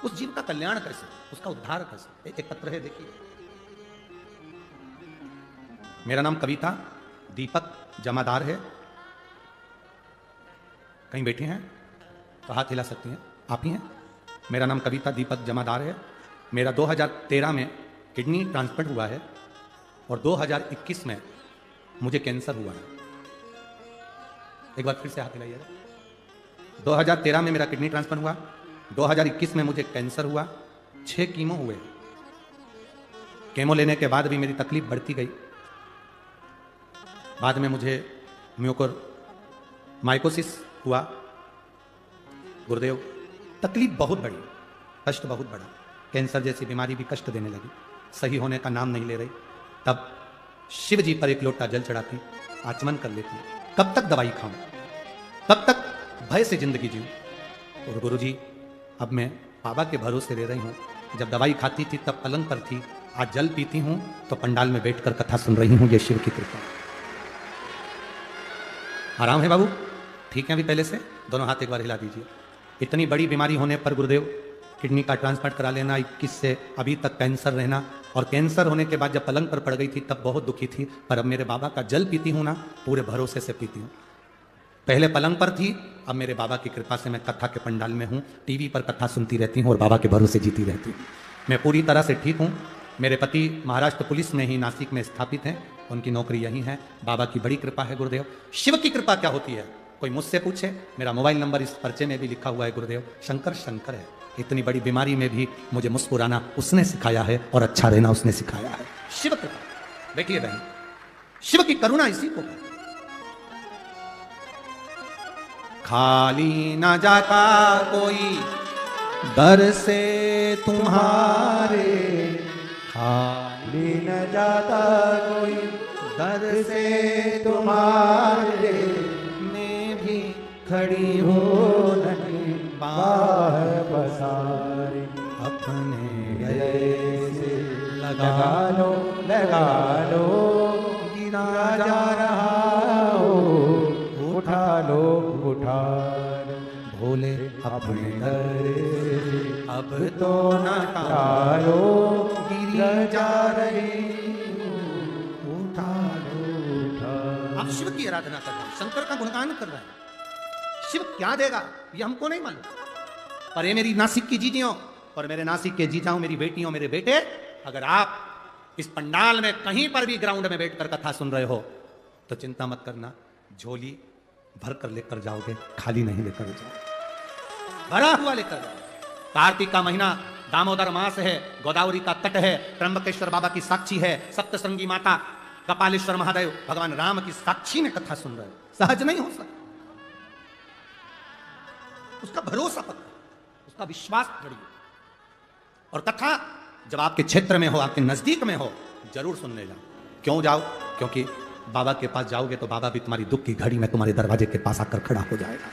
उस जीव का कल्याण कैसे, उसका उद्धार कैसे? एक पत्र है, देखिए। मेरा नाम कविता दीपक जमादार है। कहीं बैठे हैं तो हाथ हिला सकती हैं, आप ही हैं। मेरा नाम कविता दीपक जमादार है। मेरा 2013 में किडनी ट्रांसप्लांट हुआ है और 2021 में मुझे कैंसर हुआ है। एक बार फिर से हाथ हिलाइएगा। 2013 में मेरा किडनी ट्रांसप्लांट हुआ, 2021 में मुझे कैंसर हुआ, 6 कीमो हुए। केमो लेने के बाद भी मेरी तकलीफ बढ़ती गई। बाद में मुझे माइकोसिस हुआ। गुरुदेव, तकलीफ बहुत बड़ी, कष्ट बहुत बड़ा। कैंसर जैसी बीमारी भी कष्ट देने लगी, सही होने का नाम नहीं ले रही। तब शिव जी पर एक लोटा जल चढ़ाती, आचमन कर लेती। कब तक दवाई खाऊं, कब तक भय से जिंदगी जीऊं? और गुरु जी, अब मैं बाबा के भरोसे रह रही हूं। जब दवाई खाती थी तब पलंग पर थी, आज जल पीती हूं तो पंडाल में बैठकर कथा सुन रही हूं। ये शिव की कृपा। आराम है बाबू? ठीक है अभी पहले से? दोनों हाथ एक बार हिला दीजिए। इतनी बड़ी बीमारी होने पर गुरुदेव, किडनी का ट्रांसप्लांट करा लेना, 21 से अभी तक कैंसर रहना, और कैंसर होने के बाद जब पलंग पर पड़ गई थी तब बहुत दुखी थी। पर अब मेरे बाबा का जल पीती हूं ना, पूरे भरोसे से पीती हूं। पहले पलंग पर थी, अब मेरे बाबा की कृपा से मैं कथा के पंडाल में हूं, टीवी पर कथा सुनती रहती हूं और बाबा के भरोसे जीती रहती हूं। मैं पूरी तरह से ठीक हूं। मेरे पति महाराष्ट्र पुलिस में ही नासिक में स्थापित हैं, उनकी नौकरी यही है। बाबा की बड़ी कृपा है गुरुदेव। शिव की कृपा क्या होती है? कोई मुझसे पूछे, मेरा मोबाइल नंबर इस पर्चे में भी लिखा हुआ है गुरुदेव। शंकर शंकर है। इतनी बड़ी बीमारी में भी मुझे मुस्कुराना उसने सिखाया है और अच्छा रहना उसने सिखाया है। शिव कृपा। देखिए बहन, शिव की करुणा इसी को कहते हैं। खाली न जाता कोई दर से तुम्हारे, खाली न जाता कोई दर से तुम्हारे, मैं भी खड़ी हो नहीं बाह बसारे। अपने गले से लगा लगा लो, गिरा जा रहा हो, उठा लो उठा लो। भोले अपने घर से अब तो न टालो, गिरा जा रही हो, उठा लो उठा लो। आप शिव की आराधना कर रहे हैं, शंकर का गुणगान कर रहे हैं। शिव क्या देगा ये हमको नहीं मालूम, पर ये मेरी नासिक की जीजियों और मेरे नासिक के जीजाओं, मेरी बेटियों, मेरे बेटे, अगर आप इस पंडाल में कहीं पर भी ग्राउंड में बैठकर कथा सुन रहे हो तो चिंता मत करना, झोली भर कर लेकर जाओगे, खाली नहीं लेकर जाओगे, भरा हुआ लेकर जाओगे। कार्तिक का महीना, दामोदर मास है, गोदावरी का तट है, त्र्यंबकेश्वर बाबा की साक्षी है, सप्तशृंगी माता, कपालेश्वर महादेव, भगवान राम की साक्षी में कथा सुन रहे हो। सहज नहीं हो सकता। उसका भरोसा पक्का, उसका विश्वास दृढ़, और कथा जब आपके क्षेत्र में हो, आपके नजदीक में हो, जरूर सुनने जाओ। क्यों जाओ? क्योंकि बाबा के पास जाओगे तो बाबा भी तुम्हारी दुख की घड़ी में तुम्हारे दरवाजे के पास आकर खड़ा हो जाएगा।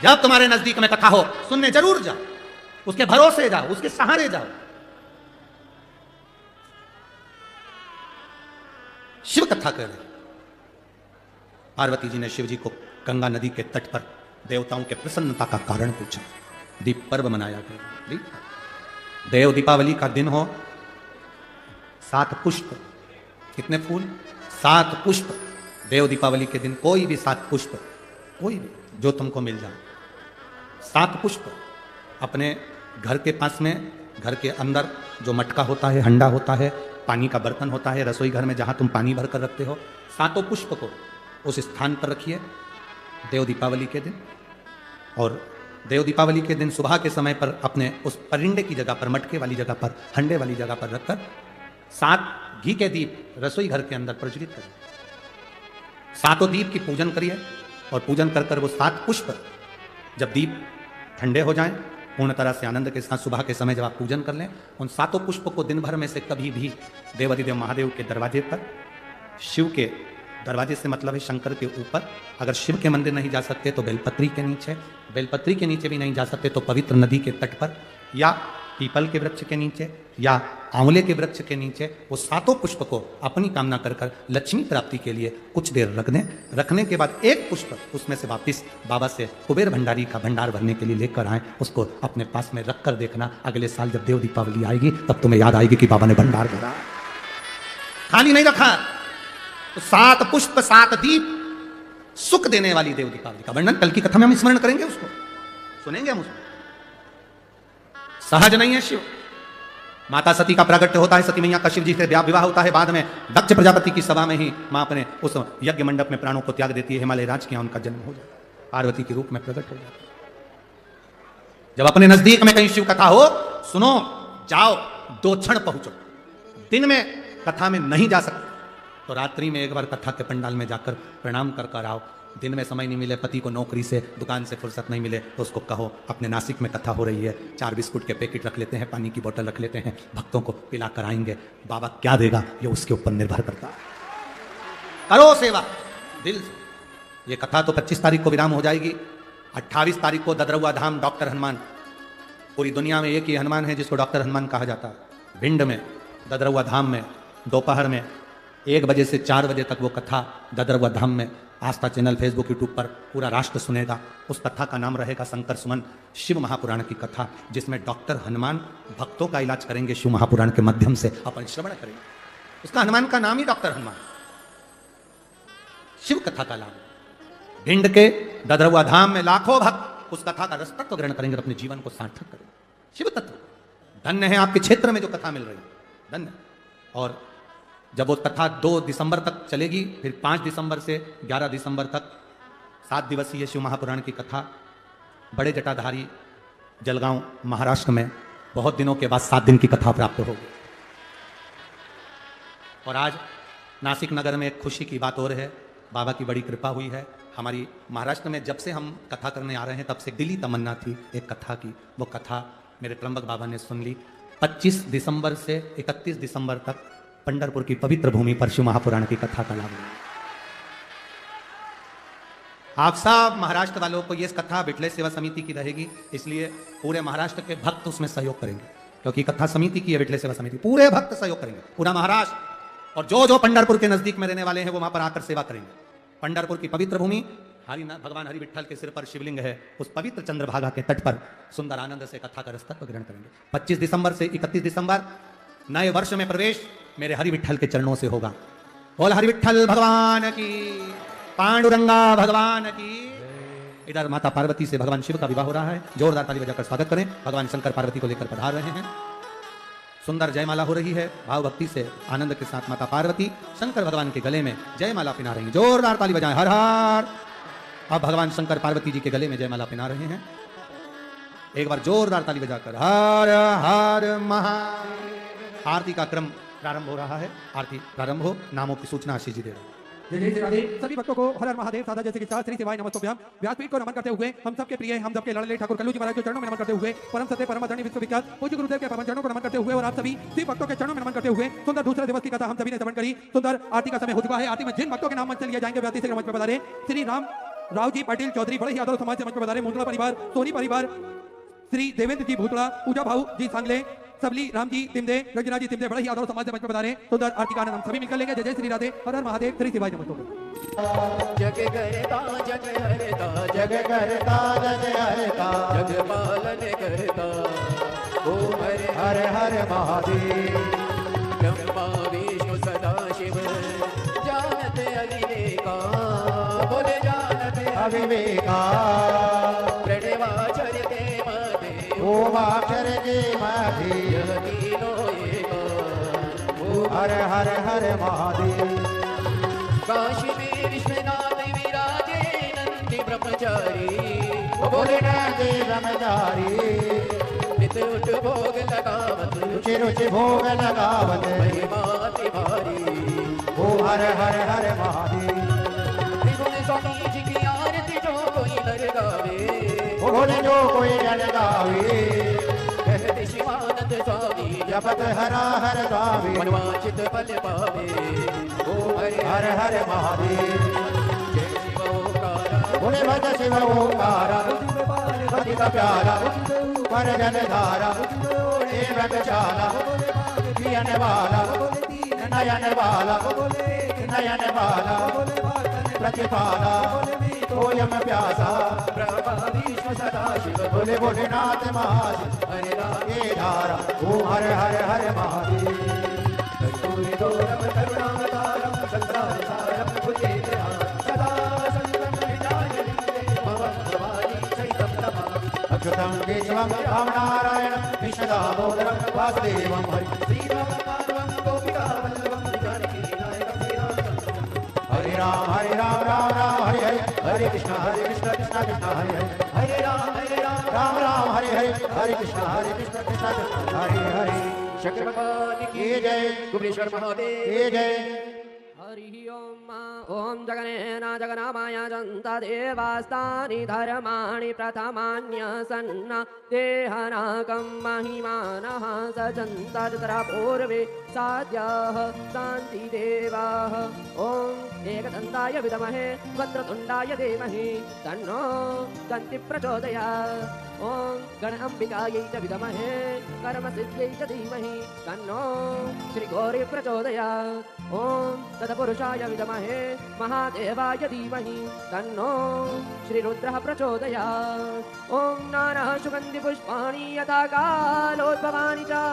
जब तुम्हारे नजदीक में कथा हो, सुनने जरूर जाओ, उसके भरोसे जाओ, उसके सहारे जाओ। शिव कथा कर रहे, पार्वती जी ने शिव जी को गंगा नदी के तट पर देवताओं के प्रसन्नता का कारण पूछा। दीप पर्व मनाया गया। देव दीपावली का दिन हो, 7 पुष्प, कितने फूल? 7 पुष्प। देव दीपावली के दिन कोई भी 7 पुष्प, कोई भी जो तुमको मिल जाए। 7 पुष्प अपने घर के पास में, घर के अंदर जो मटका होता है, हंडा होता है, पानी का बर्तन होता है, रसोई घर में जहां तुम पानी भर कर रखते हो, 7 पुष्प को उस स्थान पर रखिए देव दीपावली के दिन। और देव दीपावली के दिन सुबह के समय पर अपने उस परिंडे की जगह पर, मटके वाली जगह पर, हंडे वाली जगह पर रखकर 7 घी के दीप रसोई घर के अंदर प्रज्वलित करिए। 7 दीप की पूजन करिए और पूजन कर कर वो 7 पुष्प जब दीप ठंडे हो जाएं, पूर्ण तरह से आनंद के साथ सुबह के समय जब आप पूजन कर लें, उन 7 पुष्प को दिन भर में से कभी भी देवाधिदेव महादेव के दरवाजे पर, शिव के दरवाजे से मतलब है शंकर के ऊपर, अगर शिव के मंदिर नहीं जा सकते तो बेलपत्री के नीचे, बेलपत्री के नीचे भी नहीं जा सकते तो पवित्र नदी के तट पर, या पीपल के वृक्ष के नीचे, या आंवले के वृक्ष के नीचे वो 7 पुष्प को अपनी कामना कर कर लक्ष्मी प्राप्ति के लिए कुछ देर रख दें। रखने के बाद एक पुष्प उसमें से वापिस बाबा से कुबेर भंडारी का भंडार भरने के लिए लेकर आए, उसको अपने पास में रख कर देखना, अगले साल जब देव दीपावली आएगी तब तुम्हें याद आएगी कि बाबा ने भंडार भरा, खाली नहीं रखा। तो 7 पुष्प 7 दीप, सुख देने वाली देव दीपावली का वर्णन कल की कथा में हम स्मरण करेंगे, उसको सुनेंगे हम उसको। सहज नहीं है शिव। माता सती का प्रागट्य होता है, सती मैया का शिव जी से विवाह होता है, बाद में दक्ष प्रजापति की सभा में ही मां अपने उस यज्ञ मंडप में प्राणों को त्याग देती है, हिमालय राज के यहाँ उनका जन्म हो जाता है, पार्वती के रूप में प्रकट हो जाता है। जब अपने नजदीक में कहीं शिव कथा हो, सुनो, जाओ, 2 क्षण पहुंचो। दिन में कथा में नहीं जा सकते तो रात्रि में एक बार कथा के पंडाल में जाकर प्रणाम कर कर आओ। दिन में समय नहीं मिले, पति को नौकरी से, दुकान से फुर्सत नहीं मिले, तो उसको कहो अपने नासिक में कथा हो रही है, 4 बिस्कुट के पैकेट रख लेते हैं, पानी की बोतल रख लेते हैं, भक्तों को पिला कर आएंगे। बाबा क्या देगा ये उसके ऊपर निर्भर करता है। करो सेवा दिल से। ये कथा तो 25 तारीख को विराम हो जाएगी। 28 तारीख को ददरौआ धाम डॉक्टर हनुमान, पूरी दुनिया में एक ही हनुमान है जिसको डॉक्टर हनुमान कहा जाता है। भिंड में ददरौआ धाम में दोपहर में 1 बजे से 4 बजे तक वो कथा ददरौआ धाम में आस्था चैनल, फेसबुक, यूट्यूब पर पूरा राष्ट्र सुनेगा। उस कथा का नाम रहेगा शंकर सुमन, शिव महापुराण की कथा, जिसमें डॉक्टर हनुमान भक्तों का इलाज करेंगे, शिव महापुराण के माध्यम से अपन श्रवण करेंगे। उसका हनुमान का नाम ही डॉक्टर हनुमान, शिव कथा का नाम। भिंड के ददरौआ धाम में लाखों भक्त उस कथा का रसतत्व ग्रहण करेंगे और अपने जीवन को सार्थक करेंगे। शिव तत्व धन्य है आपके क्षेत्र में जो कथा मिल रही है, धन्य। और जब वो कथा 2 दिसंबर तक चलेगी, फिर 5 दिसंबर से 11 दिसंबर तक 7 दिवसीय शिव महापुराण की कथा बड़े जटाधारी जलगांव महाराष्ट्र में बहुत दिनों के बाद 7 दिन की कथा प्राप्त होगी। और आज नासिक नगर में एक खुशी की बात और है, बाबा की बड़ी कृपा हुई है। हमारी महाराष्ट्र में जब से हम कथा करने आ रहे हैं तब से दिली तमन्ना थी एक कथा की, वो कथा मेरे त्र्यंबक बाबा ने सुन ली। 25 दिसंबर से 31 दिसंबर तक पंढरपुर की पवित्र भूमि पर शिव महापुराण की कथा का लाभ लिया। आप सब महाराष्ट्र वालों को ये कथा विठले सेवा समिति की रहेगी, इसलिए पूरे महाराष्ट्र के भक्त उसमें सहयोग करेंगे, क्योंकि कथा समिति की है विठले सेवा समिति, पूरे भक्त सहयोग करेंगे, पूरा महाराष्ट्र। और जो जो पंढरपुर के नजदीक में रहने वाले हैं वो वहां पर आकर सेवा करेंगे। पंढरपुर की पवित्र भूमि, भगवान हरि विठल के सिर पर शिवलिंग है, उस पवित्र चंद्रभागा के तट पर सुंदर आनंद से कथा का रसतत्व ग्रहण करेंगे। 25 दिसंबर से 31 दिसंबर नए वर्ष में प्रवेश मेरे हरि विठल के चरणों से होगा। बोल हरि विठल भगवान की, पांडुरंगा भगवान की। इधर माता पार्वती से भगवान शिव का विवाह हो रहा है, जोरदार ताली बजाकर स्वागत करें। भगवान शंकर पार्वती को लेकर पधार रहे हैं, सुंदर जयमाला हो रही है, भाव भक्ति से आनंद के साथ माता पार्वती शंकर भगवान के गले में जयमाला पिना रही हैं। जोरदार ताली बजाएं, हर हर। अब भगवान शंकर पार्वती जी के गले में जयमाला पिना रहे हैं, एक बार जोरदार ताली बजाकर हर हर महादेव। आरती का क्रम प्रारंभ हो रहा है, आरती प्रारंभ हो, नामों की सूचना आशीष जी दे रहे हैं। जय जय श्री राधे। सभी भक्तों को हर हर महादेव साधा जैसे कि श्री शिवाय नमस्तुभ्यम। व्यासपीठ को नमन करते हुए हम सबके प्रिय, हम सबके लाडले ठाकुर कल्लू जी महाराज के चरणों में नमन करते हुए, परम सत्य परम आदरणीय विश्वविख्यात पूज्य गुरुदेव के पावन चरणों को नमन करते हुए और आप सभी शिव भक्तों के चरणों में नमन करते हुए सुंदर दूसरे दिवस की कथा हम सभी ने श्रवण करी। सुंदर आरती का समय हो चुका है। आरती में जिन भक्तों के नाम मंच लिए जाएंगे व्याति से मंच पर पधारे। श्री राम राव जी पाटिल चौधरी बड़े यादव समाज से मंच पर पधारे। मुंडला परिवार, सोनी परिवार, श्री देवेंद्र जी भूतड़ा, पूजा भाऊ जी सांगले, सबली राम जी तिमदे, रंजना जी तिमदे बड़े ही आदर समाज से मंच पर पधारे। सुंदर आरती का आनंद हम सभी मिलकर लेंगे। जय जय श्री राधे, हर हर महादेव, श्री शिवाय नमस्तुभ्यम। जग करता जग हरता, जग करता जग हरता, जग पालन करता, ओम हरे हर हर महादेव। ब्रह्मा विष्णु सदा शिव, जानत अगिने का, बोले जानत अविवेका प्रणवाचर्यते मते ओमाक्षर के मधे यह तीनों एका हर हर हर महादेव काशी में विश्वनाथ विराजे नंदी ब्रह्मचारी बोले नंदी ब्रह्मचारी नित उठ भोग लगावत रुचि रुचि भोग लगावत महिमाति भारी ओ हर हर हर महादेव त्रिभुवन स्वामी जी की आरती जो कोई नर गावे बोले जो कोई जन गावे कहते शिवानंद स्वामी जपत हरा हर गावे मनवांचित फल पावे ओ हर हर महादेव जय शिव ओंकारा बोले भज शिव ओंकारा पतित प्यारा पर जन धारा हे व्रतशाला पियन वाला नयन वाला नयन वाला प्रतिपाला ओयम प्यासा ब्रह्मा विष्णु सदा शिव बोले भोलेनाथ महादेव हरे राम हे धारा ओ हर हर हर महादेव कर्पूरी दोरम करुणावतारम संसार सारम भुजेन्द्रहार सदा संतम हृदयानिलये भवं भवानी चैतम नमामि अच्युतं केशवं रामनारायणं विष्णुदामोदरं वासुदेवं हरि श्रीरामपादवं गोपिकावल्लभं जानकी नायकं श्रीरामचन्द्रं हरे राम राम राम हरे हरे हरे कृष्ण कृष्ण कृष्ण हरे हरे राम राम हरे हरे हरे कृष्ण कृष्ण कृष्ण हरे हरे शंकर भगवान की हे जय कुबेश्वर महादेव हे जय हरि ओम जगनेन जगन्माया जन्त देवास्तानि धर्माणि प्रथमान्यसन्न देहनाकं महिमानः सजन्त तत्र पूर्वे साध्याः शान्तिदेवाः ॐ एकदन्ताय विद्महे वक्रतुण्डाय धीमहि तन्नो दन्ति प्रचोदयात् ॐ गणाम्बिकायै च विद्महे कर्मसिद्ध्यै च धीमहि तन्नो श्रीगौरी प्रचोदयात् ॐ तत्पुरुषाय विद्महे महादेवाय धीमहि तन्नो श्रीरुद्रः प्रचोदयात् ॐ नाना सुगन्धिपुष्पाणि यथा कालोद्भवानि च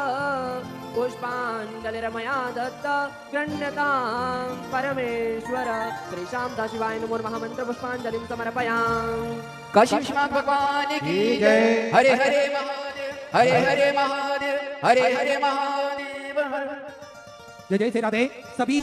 पुष्पाञ्जलिर्मया दत्त गण्यतां परमेश्वर श्रीशां दाशिवाय नमो नमः मन्त्रपुष्पाञ्जलिं समर्पयामि काशी विश्वनाथ भगवान की जय हरे हरे महादेव हरे हरे महादेव हरे हरे महादेव जय जय से राधे सभी